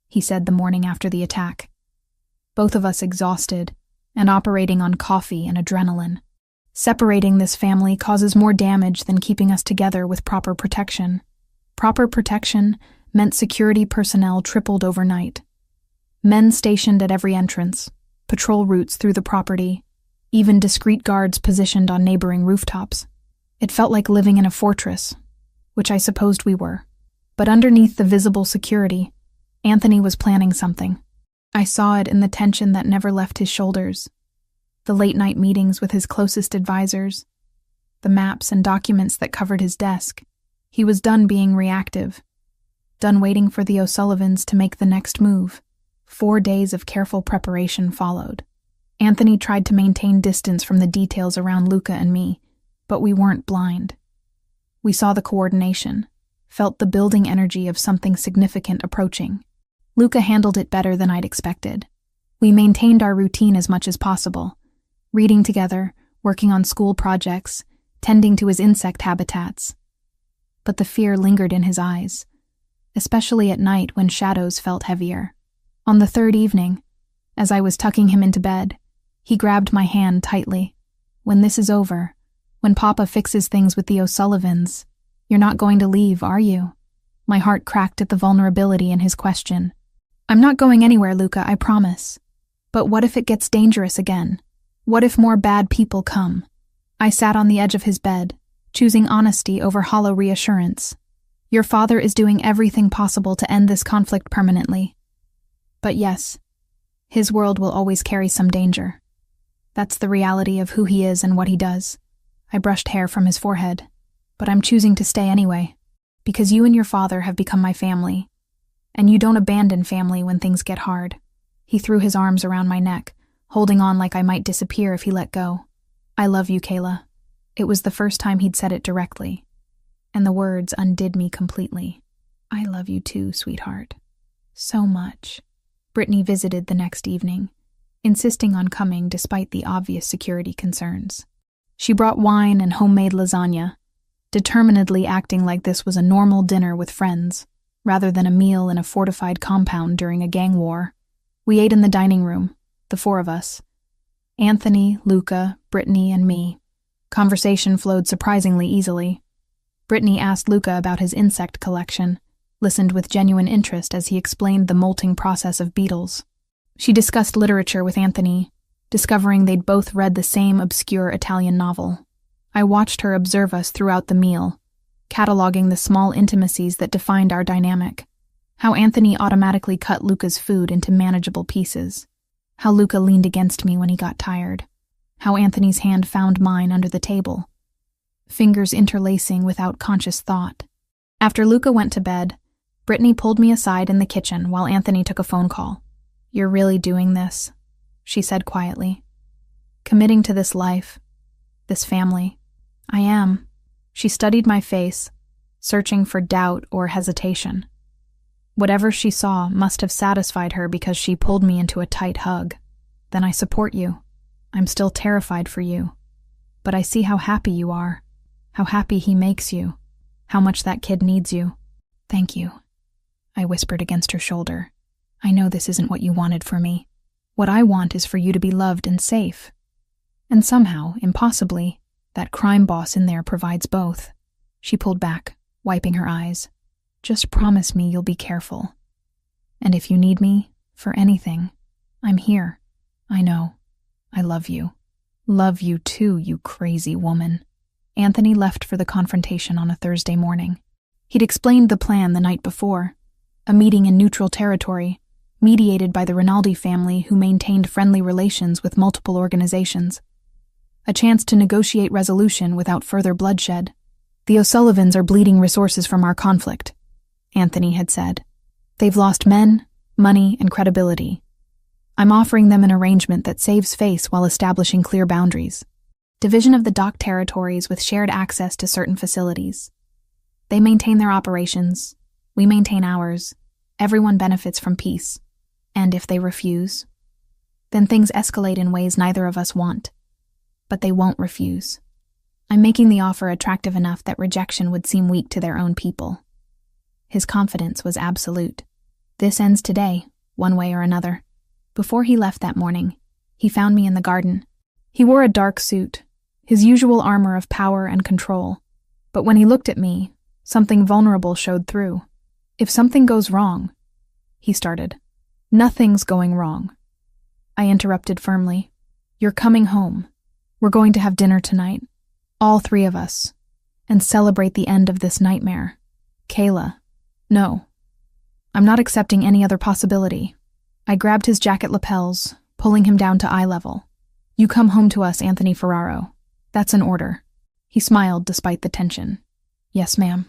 he said the morning after the attack. Both of us exhausted and operating on coffee and adrenaline. Separating this family causes more damage than keeping us together with proper protection. Proper protection meant security personnel tripled overnight. Men stationed at every entrance, patrol routes through the property, even discreet guards positioned on neighboring rooftops. It felt like living in a fortress, which I supposed we were. But underneath the visible security, Anthony was planning something. I saw it in the tension that never left his shoulders, the late-night meetings with his closest advisors, the maps and documents that covered his desk. He was done being reactive, done waiting for the O'Sullivans to make the next move. 4 days of careful preparation followed. Anthony tried to maintain distance from the details around Luca and me, but we weren't blind. We saw the coordination, felt the building energy of something significant approaching. Luca handled it better than I'd expected. We maintained our routine as much as possible, reading together, working on school projects, tending to his insect habitats. But the fear lingered in his eyes, especially at night when shadows felt heavier. On the 3rd evening, as I was tucking him into bed, he grabbed my hand tightly. "When this is over, when Papa fixes things with the O'Sullivans, you're not going to leave, are you?" My heart cracked at the vulnerability in his question. "I'm not going anywhere, Luca, I promise. But what if it gets dangerous again? What if more bad people come?" I sat on the edge of his bed, choosing honesty over hollow reassurance. "Your father is doing everything possible to end this conflict permanently. But yes, his world will always carry some danger. That's the reality of who he is and what he does." I brushed hair from his forehead. "But I'm choosing to stay anyway, because you and your father have become my family, and you don't abandon family when things get hard." He threw his arms around my neck, holding on like I might disappear if he let go. "I love you, Kayla." It was the first time he'd said it directly, and the words undid me completely. "I love you too, sweetheart. So much." Brittany visited the next evening, insisting on coming despite the obvious security concerns. She brought wine and homemade lasagna, determinedly acting like this was a normal dinner with friends, rather than a meal in a fortified compound during a gang war. We ate in the dining room, the 4 of us. Anthony, Luca, Brittany, and me. Conversation flowed surprisingly easily. Brittany asked Luca about his insect collection, listened with genuine interest as he explained the molting process of beetles. She discussed literature with Anthony, discovering they'd both read the same obscure Italian novel. I watched her observe us throughout the meal, cataloging the small intimacies that defined our dynamic. How Anthony automatically cut Luca's food into manageable pieces. How Luca leaned against me when he got tired. How Anthony's hand found mine under the table. Fingers interlacing without conscious thought. After Luca went to bed, Brittany pulled me aside in the kitchen while Anthony took a phone call. "You're really doing this," she said quietly. "Committing to this life, this family." "I am." She studied my face, searching for doubt or hesitation. Whatever she saw must have satisfied her because she pulled me into a tight hug. "Then I support you. I'm still terrified for you. But I see how happy you are, how happy he makes you, how much that kid needs you." "Thank you," I whispered against her shoulder. "I know this isn't what you wanted for me. What I want is for you to be loved and safe. And somehow, impossibly, that crime boss in there provides both." She pulled back, wiping her eyes. "Just promise me you'll be careful. And if you need me, for anything, I'm here. I know. I love you." "Love you too, you crazy woman." Anthony left for the confrontation on a Thursday morning. He'd explained the plan the night before, a meeting in neutral territory, mediated by the Rinaldi family who maintained friendly relations with multiple organizations. A chance to negotiate resolution without further bloodshed. "The O'Sullivans are bleeding resources from our conflict," Anthony had said. "They've lost men, money, and credibility. I'm offering them an arrangement that saves face while establishing clear boundaries. Division of the dock territories with shared access to certain facilities. They maintain their operations, we maintain ours, everyone benefits from peace. And if they refuse, then things escalate in ways neither of us want. But they won't refuse. I'm making the offer attractive enough that rejection would seem weak to their own people." His confidence was absolute. "This ends today, one way or another." Before he left that morning, he found me in the garden. He wore a dark suit, his usual armor of power and control. But when he looked at me, something vulnerable showed through. "If something goes wrong," he started. "Nothing's going wrong," I interrupted firmly. "You're coming home. We're going to have dinner tonight, all three of us, and celebrate the end of this nightmare. Kayla, no. I'm not accepting any other possibility." I grabbed his jacket lapels, pulling him down to eye level. "You come home to us, Anthony Ferraro. That's an order." He smiled despite the tension. "Yes, ma'am."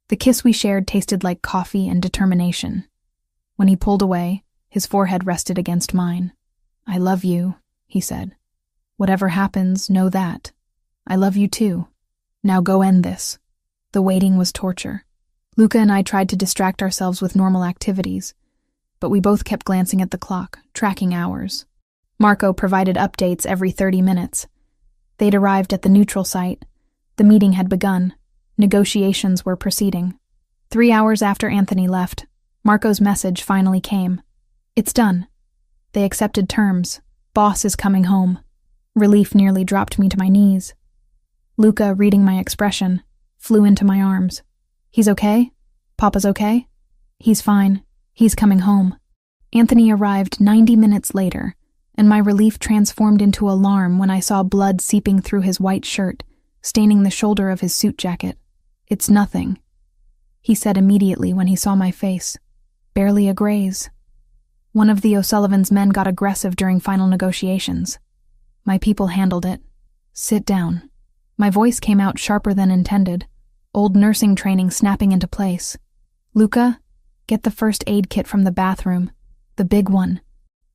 The kiss we shared tasted like coffee and determination. When he pulled away, his forehead rested against mine. "I love you," he said. "Whatever happens, know that. I love you too. Now go end this." The waiting was torture. Luca and I tried to distract ourselves with normal activities, but we both kept glancing at the clock, tracking hours. Marco provided updates every 30 minutes. They'd arrived at the neutral site. The meeting had begun. Negotiations were proceeding. 3 hours after Anthony left, Marco's message finally came. "It's done. They accepted terms. Boss is coming home." Relief nearly dropped me to my knees. Luca, reading my expression, flew into my arms. "He's okay? Papa's okay?" "He's fine. He's coming home." Anthony arrived 90 minutes later, and my relief transformed into alarm when I saw blood seeping through his white shirt, staining the shoulder of his suit jacket. "It's nothing," he said immediately when he saw my face. "Barely a graze. One of the O'Sullivan's men got aggressive during final negotiations. My people handled it. Sit down." My voice came out sharper than intended, old nursing training snapping into place. "Luca, get the first aid kit from the bathroom. The big one."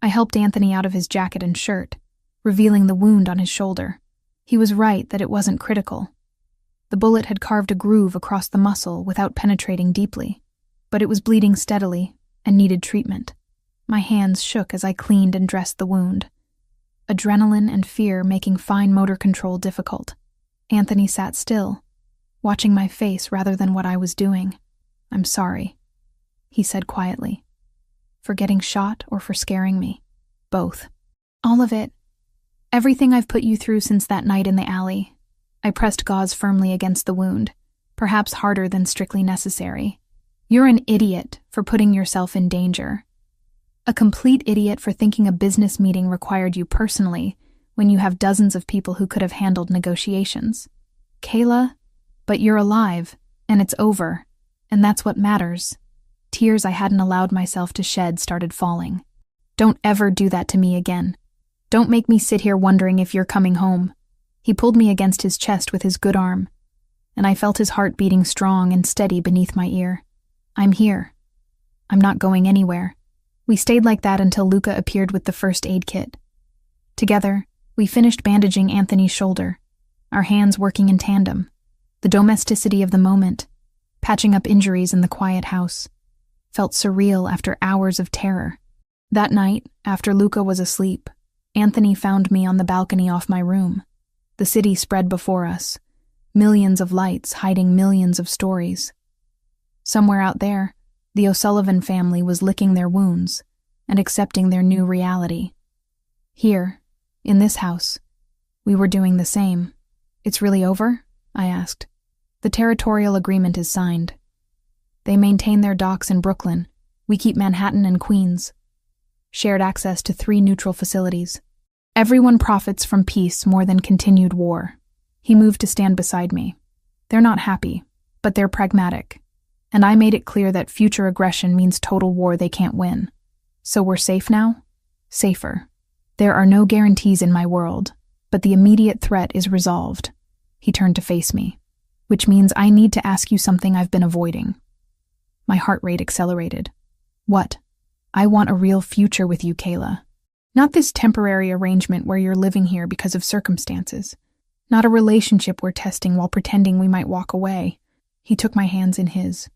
I helped Anthony out of his jacket and shirt, revealing the wound on his shoulder. He was right that it wasn't critical. The bullet had carved a groove across the muscle without penetrating deeply, but it was bleeding steadily and needed treatment. My hands shook as I cleaned and dressed the wound, adrenaline and fear making fine motor control difficult. Anthony sat still, watching my face rather than what I was doing. "I'm sorry," he said quietly. "For getting shot or for scaring me?" "Both." "All of it. Everything I've put you through since that night in the alley." I pressed gauze firmly against the wound, perhaps harder than strictly necessary. You're an idiot for putting yourself in danger. A complete idiot for thinking a business meeting required you personally when you have dozens of people who could have handled negotiations. Kayla, but you're alive, and it's over, and that's what matters. Tears I hadn't allowed myself to shed started falling. Don't ever do that to me again. Don't make me sit here wondering if you're coming home. He pulled me against his chest with his good arm, and I felt his heart beating strong and steady beneath my ear. I'm here. I'm not going anywhere. We stayed like that until Luca appeared with the first aid kit. Together, we finished bandaging Anthony's shoulder, our hands working in tandem, the domesticity of the moment, patching up injuries in the quiet house, felt surreal after hours of terror. That night, after Luca was asleep, Anthony found me on the balcony off my room. The city spread before us, millions of lights hiding millions of stories. Somewhere out there, the O'Sullivan family was licking their wounds and accepting their new reality. Here, in this house, we were doing the same. It's really over? I asked. The territorial agreement is signed. They maintain their docks in Brooklyn. We keep Manhattan and Queens. Shared access to 3 neutral facilities. Everyone profits from peace more than continued war. He moved to stand beside me. They're not happy, but they're pragmatic. And I made it clear that future aggression means total war they can't win. So we're safe now? Safer. There are no guarantees in my world, but the immediate threat is resolved. He turned to face me, which means I need to ask you something I've been avoiding. My heart rate accelerated. What? I want a real future with you, Kayla. Not this temporary arrangement where you're living here because of circumstances. Not a relationship we're testing while pretending we might walk away. He took my hands in his.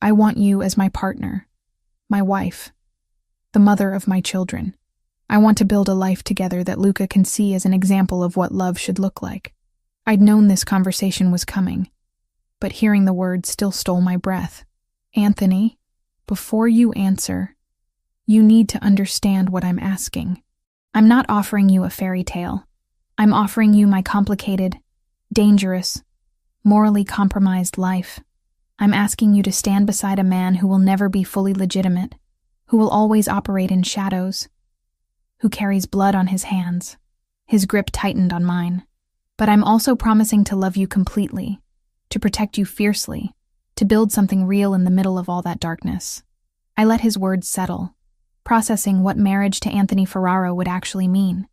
I want you as my partner, my wife, the mother of my children. I want to build a life together that Luca can see as an example of what love should look like. I'd known this conversation was coming, but hearing the words still stole my breath. Anthony, before you answer, you need to understand what I'm asking. I'm not offering you a fairy tale. I'm offering you my complicated, dangerous, morally compromised life. I'm asking you to stand beside a man who will never be fully legitimate, who will always operate in shadows, who carries blood on his hands. His grip tightened on mine. But I'm also promising to love you completely, to protect you fiercely, to build something real in the middle of all that darkness. I let his words settle, processing what marriage to Anthony Ferraro would actually mean.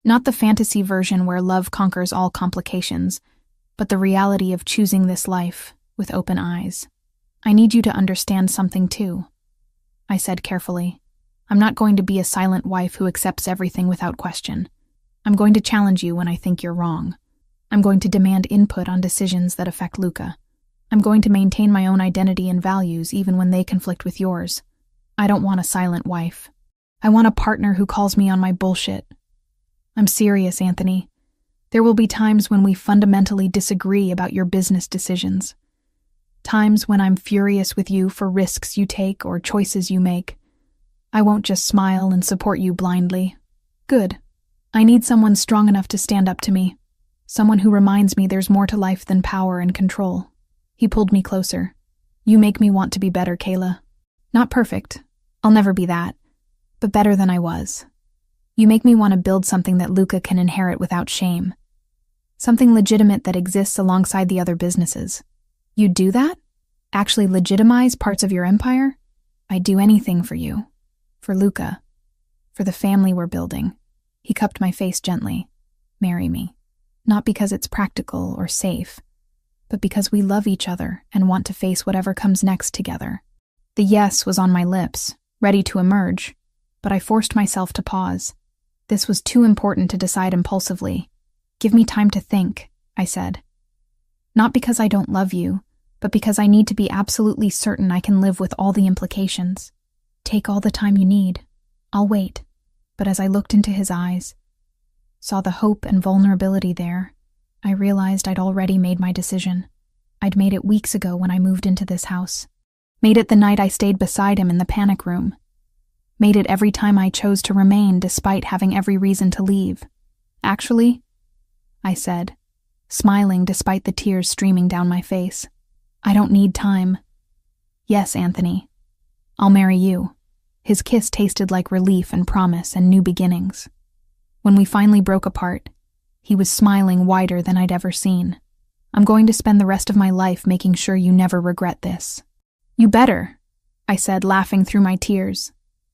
Not the fantasy version where love conquers all complications, but the reality of choosing this life with open eyes. I need you to understand something too, I said carefully. I'm not going to be a silent wife who accepts everything without question. I'm going to challenge you when I think you're wrong. I'm going to demand input on decisions that affect Luca. I'm going to maintain my own identity and values even when they conflict with yours. I don't want a silent wife. I want a partner who calls me on my bullshit. I'm serious, Anthony. There will be times when we fundamentally disagree about your business decisions. Times when I'm furious with you for risks you take or choices you make. I won't just smile and support you blindly. Good. I need someone strong enough to stand up to me. Someone who reminds me there's more to life than power and control. He pulled me closer. You make me want to be better, Kayla. Not perfect. I'll never be that. But better than I was. You make me want to build something that Luca can inherit without shame. Something legitimate that exists alongside the other businesses. You'd do that? Actually legitimize parts of your empire? I'd do anything for you. For Luca. For the family we're building. He cupped my face gently. Marry me. Not because it's practical or safe, but because we love each other and want to face whatever comes next together. The yes was on my lips, ready to emerge, but I forced myself to pause. This was too important to decide impulsively. Give me time to think, I said. Not because I don't love you, but because I need to be absolutely certain I can live with all the implications. Take all the time you need. I'll wait. But as I looked into his eyes, saw the hope and vulnerability there, I realized I'd already made my decision. I'd made it weeks ago when I moved into this house. Made it the night I stayed beside him in the panic room. Made it every time I chose to remain despite having every reason to leave. Actually, I said, smiling despite the tears streaming down my face, I don't need time. Yes, Anthony. I'll marry you. His kiss tasted like relief and promise and new beginnings. When we finally broke apart, he was smiling wider than I'd ever seen. I'm going to spend the rest of my life making sure you never regret this. You better, I said, laughing through my tears.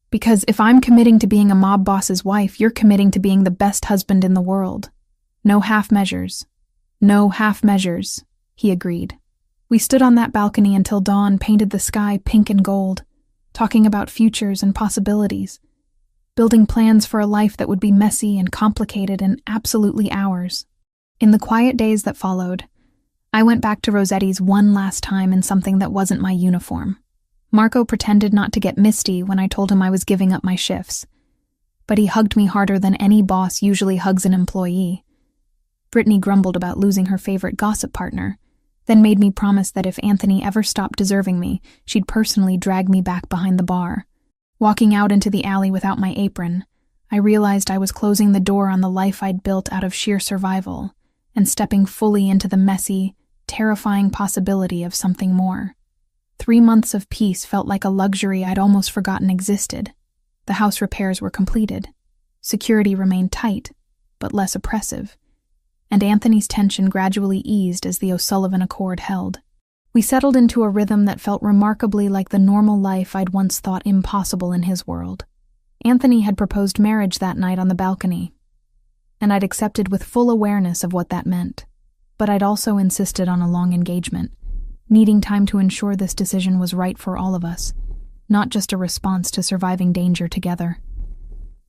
Because if I'm committing to being a mob boss's wife, you're committing to being the best husband in the world. No half measures. No half measures, he agreed. We stood on that balcony until dawn painted the sky pink and gold, talking about futures and possibilities, building plans for a life that would be messy and complicated and absolutely ours. In the quiet days that followed, I went back to Rossetti's one last time in something that wasn't my uniform. Marco pretended not to get misty when I told him I was giving up my shifts, but he hugged me harder than any boss usually hugs an employee. Brittany grumbled about losing her favorite gossip partner, then made me promise that if Anthony ever stopped deserving me, she'd personally drag me back behind the bar. Walking out into the alley without my apron, I realized I was closing the door on the life I'd built out of sheer survival and stepping fully into the messy, terrifying possibility of something more. 3 months of peace felt like a luxury I'd almost forgotten existed. The house repairs were completed. Security remained tight, but less oppressive, and Anthony's tension gradually eased as the O'Sullivan Accord held. We settled into a rhythm that felt remarkably like the normal life I'd once thought impossible in his world. Anthony had proposed marriage that night on the balcony, and I'd accepted with full awareness of what that meant. But I'd also insisted on a long engagement, needing time to ensure this decision was right for all of us, not just a response to surviving danger together.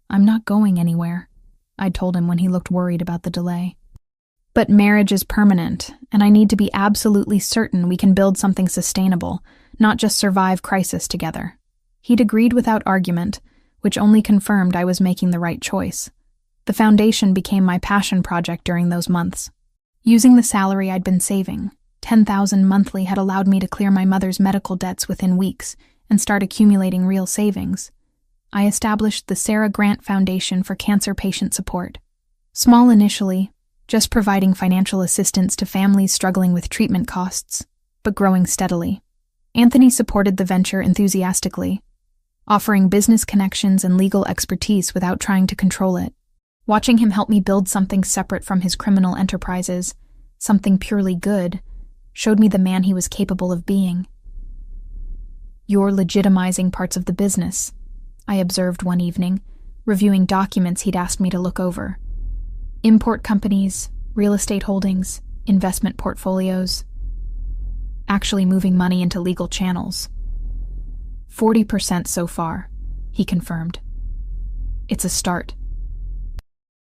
I'm not going anywhere, I'd told him when he looked worried about the delay. But marriage is permanent, and I need to be absolutely certain we can build something sustainable, not just survive crisis together. He'd agreed without argument, which only confirmed I was making the right choice. The foundation became my passion project during those months. Using the salary I'd been saving, $10,000 monthly had allowed me to clear my mother's medical debts within weeks and start accumulating real savings. I established the Sarah Grant Foundation for Cancer Patient Support. Small initially, just providing financial assistance to families struggling with treatment costs, but growing steadily. Anthony supported the venture enthusiastically, offering business connections and legal expertise without trying to control it. Watching him help me build something separate from his criminal enterprises, something purely good, showed me the man he was capable of being. "You're legitimizing parts of the business," I observed one evening, reviewing documents he'd asked me to look over. Import companies, real estate holdings, investment portfolios. Actually moving money into legal channels. 40% so far, he confirmed. It's a start.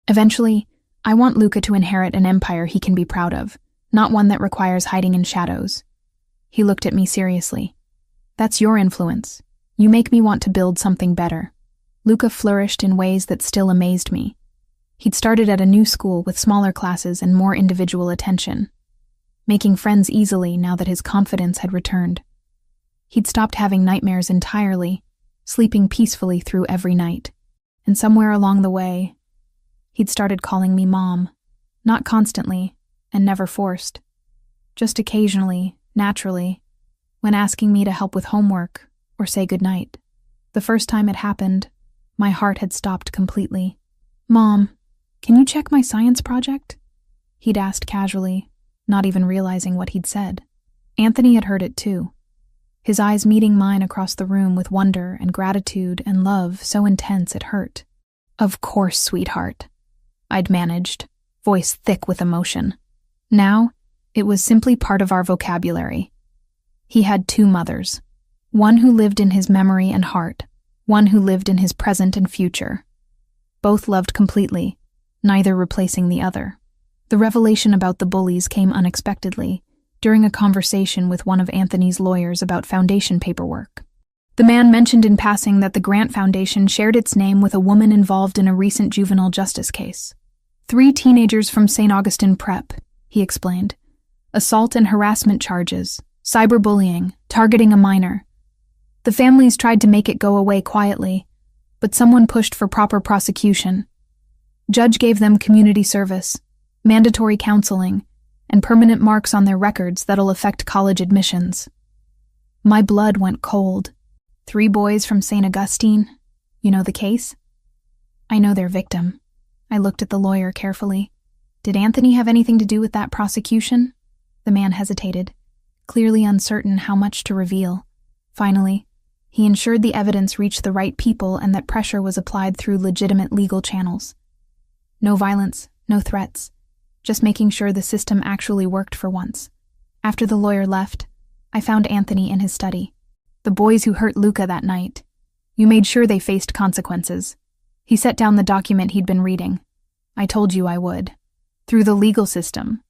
Eventually, I want Luca to inherit an empire he can be proud of, not one that requires hiding in shadows. He looked at me seriously. That's your influence. You make me want to build something better. Luca flourished in ways that still amazed me. He'd started at a new school with smaller classes and more individual attention, making friends easily now that his confidence had returned. He'd stopped having nightmares entirely, sleeping peacefully through every night. And somewhere along the way, he'd started calling me Mom, not constantly and never forced, just occasionally, naturally, when asking me to help with homework or say goodnight. The first time it happened, my heart had stopped completely. "Mom, can you check my science project?" He'd asked casually, not even realizing what he'd said. Anthony had heard it too, his eyes meeting mine across the room with wonder and gratitude and love so intense it hurt. "Of course, sweetheart," I'd managed, voice thick with emotion. Now, it was simply part of our vocabulary. He had 2 mothers, one who lived in his memory and heart, one who lived in his present and future. Both loved completely, neither replacing the other. The revelation about the bullies came unexpectedly, during a conversation with one of Anthony's lawyers about foundation paperwork. The man mentioned in passing that the Grant Foundation shared its name with a woman involved in a recent juvenile justice case. 3 teenagers from St. Augustine Prep, he explained. Assault and harassment charges, cyberbullying, targeting a minor. The families tried to make it go away quietly, but someone pushed for proper prosecution. Judge gave them community service, mandatory counseling, and permanent marks on their records that'll affect college admissions. My blood went cold. 3 boys from St. Augustine. You know the case? I know their victim. I looked at the lawyer carefully. Did Anthony have anything to do with that prosecution? The man hesitated, clearly uncertain how much to reveal. Finally, he ensured the evidence reached the right people and that pressure was applied through legitimate legal channels. No violence, no threats, just making sure the system actually worked for once. After the lawyer left, I found Anthony in his study. The boys who hurt Luca that night. You made sure they faced consequences. He set down the document he'd been reading. I told you I would. Through the legal system.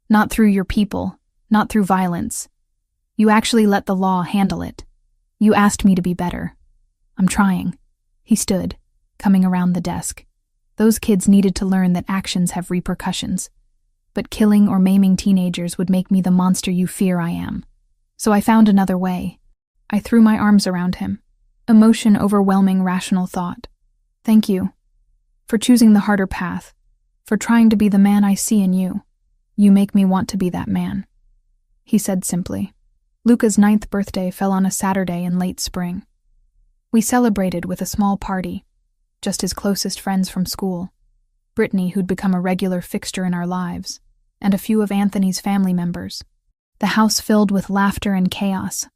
Not through your people, not through violence. You actually let the law handle it. You asked me to be better. I'm trying. He stood, coming around the desk. Those kids needed to learn that actions have repercussions. But killing or maiming teenagers would make me the monster you fear I am. So I found another way. I threw my arms around him. Emotion overwhelming rational thought. Thank you. For choosing the harder path. For trying to be the man I see in you. You make me want to be that man. He said simply. Luca's 9th birthday fell on a Saturday in late spring. We celebrated with a small party. Just his closest friends from school. Brittany, who'd become a regular fixture in our lives, and a few of Anthony's family members. The house filled with laughter and chaos,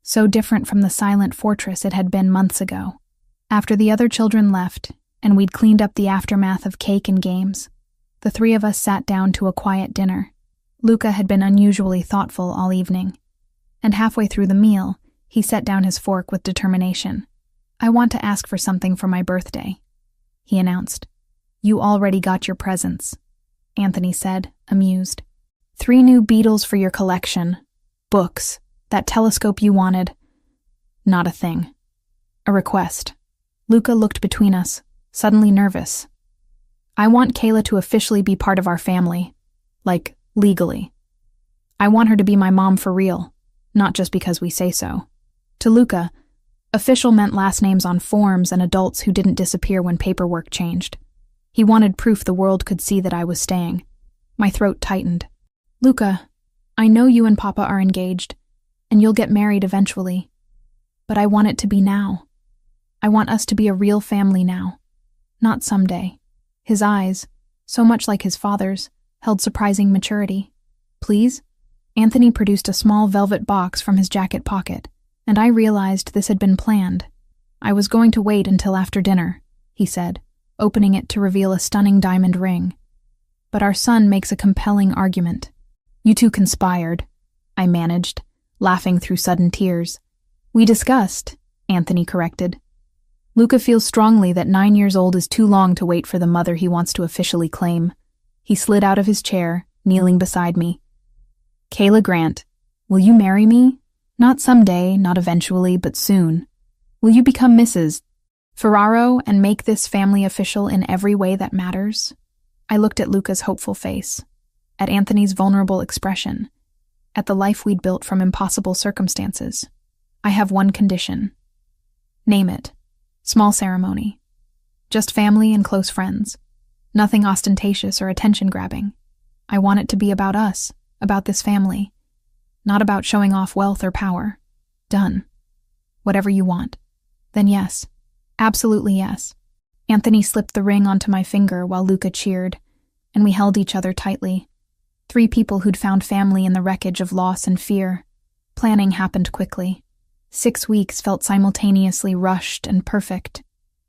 so different from the silent fortress it had been months ago. After the other children left, and we'd cleaned up the aftermath of cake and games, the 3 of us sat down to a quiet dinner. Luca had been unusually thoughtful all evening, and halfway through the meal, he set down his fork with determination. I want to ask for something for my birthday, he announced. You already got your presents, Anthony said, amused. 3 new Beatles for your collection. Books. That telescope you wanted. Not a thing. A request. Luca looked between us, suddenly nervous. I want Kayla to officially be part of our family. Like, legally. I want her to be my mom for real, not just because we say so. To Luca, official meant last names on forms and adults who didn't disappear when paperwork changed. He wanted proof the world could see that I was staying. My throat tightened. Luca, I know you and Papa are engaged, and you'll get married eventually. But I want it to be now. I want us to be a real family now. Not someday. His eyes, so much like his father's, held surprising maturity. Please? Anthony produced a small velvet box from his jacket pocket, and I realized this had been planned. I was going to wait until after dinner, he said, opening it to reveal a stunning diamond ring. But our son makes a compelling argument. You 2 conspired, I managed, laughing through sudden tears. We discussed, Anthony corrected. Luca feels strongly that 9 years old is too long to wait for the mother he wants to officially claim. He slid out of his chair, kneeling beside me. Kayla Grant, will you marry me? Not someday, not eventually, but soon. Will you become Mrs. Ferraro and make this family official in every way that matters? I looked at Luca's hopeful face, at Anthony's vulnerable expression, at the life we'd built from impossible circumstances. I have one condition. Name it. Small ceremony. Just family and close friends. Nothing ostentatious or attention-grabbing. I want it to be about us, about this family. Not about showing off wealth or power. Done. Whatever you want. Then yes. Absolutely yes. Anthony slipped the ring onto my finger while Luca cheered, and we held each other tightly. 3 people who'd found family in the wreckage of loss and fear. Planning happened quickly. 6 weeks felt simultaneously rushed and perfect.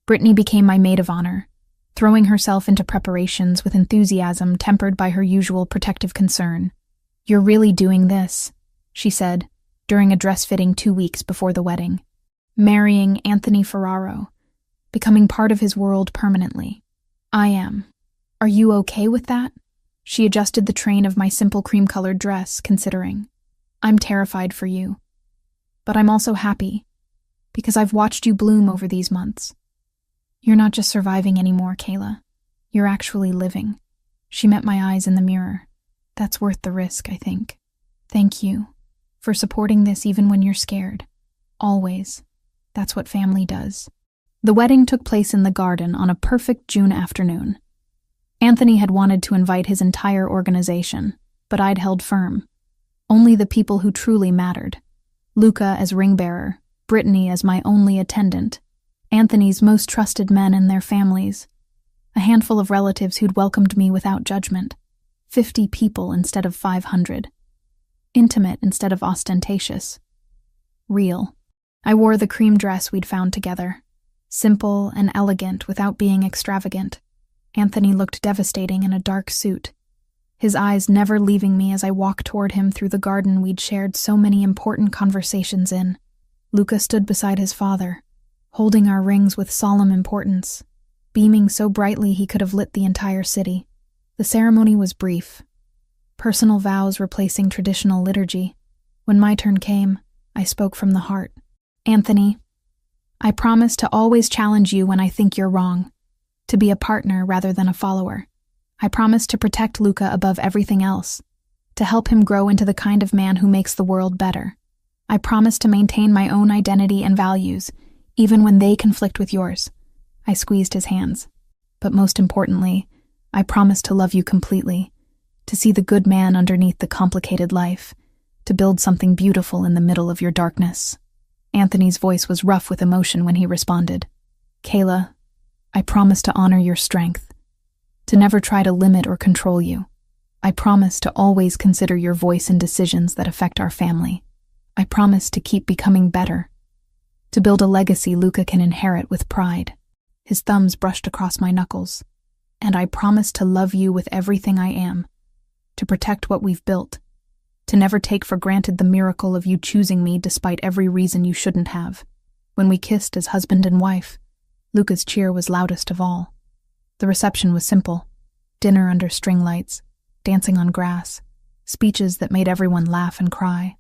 Brittany became my maid of honor, throwing herself into preparations with enthusiasm tempered by her usual protective concern. You're really doing this, she said, during a dress fitting 2 weeks before the wedding. Marrying Anthony Ferraro, becoming part of his world permanently. I am. Are you okay with that? She adjusted the train of my simple cream-colored dress, considering. I'm terrified for you. But I'm also happy, because I've watched you bloom over these months. You're not just surviving anymore, Kayla. You're actually living. She met my eyes in the mirror. That's worth the risk, I think. Thank you for supporting this even when you're scared. Always. That's what family does. The wedding took place in the garden on a perfect June afternoon. Anthony had wanted to invite his entire organization, but I'd held firm. Only the people who truly mattered. Luca as ring-bearer, Brittany as my only attendant, Anthony's most trusted men and their families, a handful of relatives who'd welcomed me without judgment, 50 people instead of 500, intimate instead of ostentatious, real. I wore the cream dress we'd found together, simple and elegant without being extravagant. Anthony looked devastating in a dark suit, his eyes never leaving me as I walked toward him through the garden we'd shared so many important conversations in. Luca stood beside his father, holding our rings with solemn importance, beaming so brightly he could have lit the entire city. The ceremony was brief, personal vows replacing traditional liturgy. When my turn came, I spoke from the heart. Anthony, I promise to always challenge you when I think you're wrong, to be a partner rather than a follower. I promise to protect Luca above everything else, to help him grow into the kind of man who makes the world better. I promise to maintain my own identity and values, even when they conflict with yours. I squeezed his hands. But most importantly, I promise to love you completely, to see the good man underneath the complicated life, to build something beautiful in the middle of your darkness. Anthony's voice was rough with emotion when he responded. Kayla, I promise to honor your strength, to never try to limit or control you. I promise to always consider your voice in decisions that affect our family. I promise to keep becoming better, to build a legacy Luca can inherit with pride. His thumbs brushed across my knuckles. And I promise to love you with everything I am, to protect what we've built, to never take for granted the miracle of you choosing me despite every reason you shouldn't have. When we kissed as husband and wife, Luca's cheer was loudest of all. The reception was simple. Dinner under string lights, dancing on grass, speeches that made everyone laugh and cry.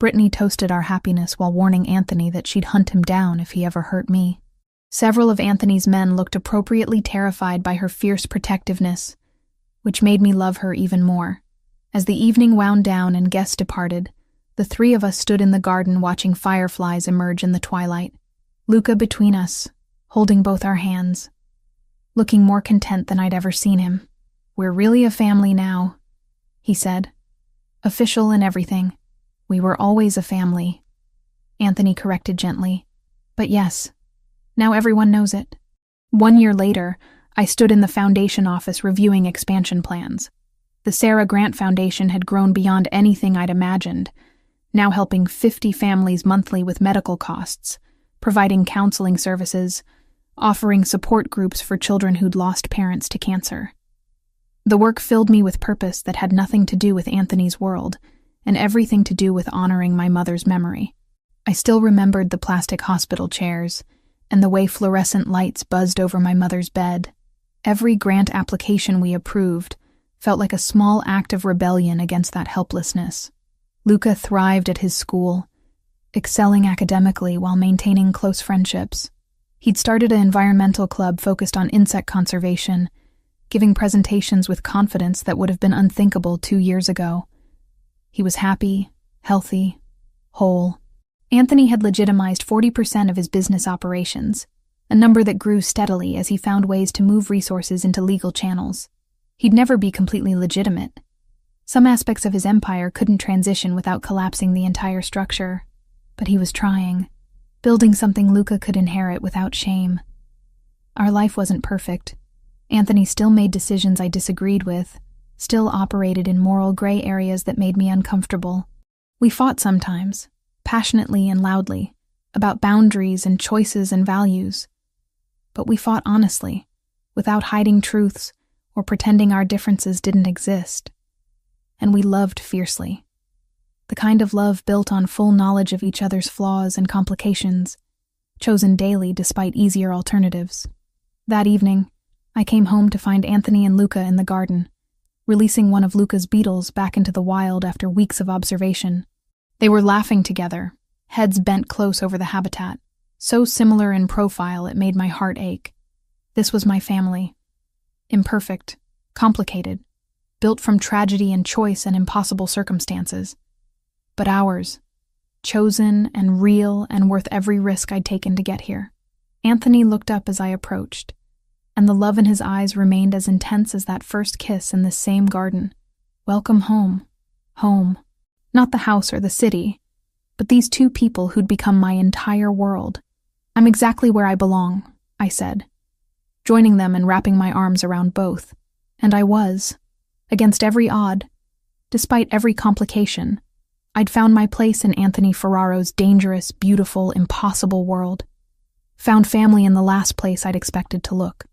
Brittany toasted our happiness while warning Anthony that she'd hunt him down if he ever hurt me. Several of Anthony's men looked appropriately terrified by her fierce protectiveness, which made me love her even more. As the evening wound down and guests departed, the three of us stood in the garden watching fireflies emerge in the twilight. Luca between us, holding both our hands, looking more content than I'd ever seen him. We're really a family now, he said. Official and everything. We were always a family, Anthony corrected gently. But yes, now everyone knows it. 1 year later, I stood in the foundation office reviewing expansion plans. The Sarah Grant Foundation had grown beyond anything I'd imagined, now helping 50 families monthly with medical costs, providing counseling services, offering support groups for children who'd lost parents to cancer. The work filled me with purpose that had nothing to do with Anthony's world, and everything to do with honoring my mother's memory. I still remembered the plastic hospital chairs, and the way fluorescent lights buzzed over my mother's bed. Every grant application we approved felt like a small act of rebellion against that helplessness. Luca thrived at his school, excelling academically while maintaining close friendships. He'd started an environmental club focused on insect conservation, giving presentations with confidence that would have been unthinkable 2 years ago. He was happy, healthy, whole. Anthony had legitimized 40% of his business operations, a number that grew steadily as he found ways to move resources into legal channels. He'd never be completely legitimate. Some aspects of his empire couldn't transition without collapsing the entire structure, but he was trying, building something Luca could inherit without shame. Our life wasn't perfect. Anthony still made decisions I disagreed with, still operated in moral gray areas that made me uncomfortable. We fought sometimes, passionately and loudly, about boundaries and choices and values. But we fought honestly, without hiding truths or pretending our differences didn't exist. And we loved fiercely. The kind of love built on full knowledge of each other's flaws and complications, chosen daily despite easier alternatives. That evening, I came home to find Anthony and Luca in the garden, releasing one of Luca's beetles back into the wild after weeks of observation. They were laughing together, heads bent close over the habitat, so similar in profile it made my heart ache. This was my family. Imperfect, complicated, built from tragedy and choice and impossible circumstances. But ours, chosen and real and worth every risk I'd taken to get here. Anthony looked up as I approached, and the love in his eyes remained as intense as that first kiss in this same garden. Welcome home, Home. Not the house or the city, but these two people who'd become my entire world. I'm exactly where I belong, I said, joining them and wrapping my arms around both. And I was. Against every odd, despite every complication, I'd found my place in Anthony Ferraro's dangerous, beautiful, impossible world. Found family in the last place I'd expected to look.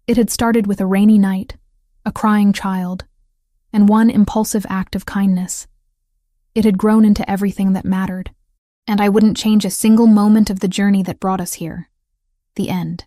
It had started with a rainy night, a crying child, and one impulsive act of kindness. It had grown into everything that mattered, and I wouldn't change a single moment of the journey that brought us here. The end.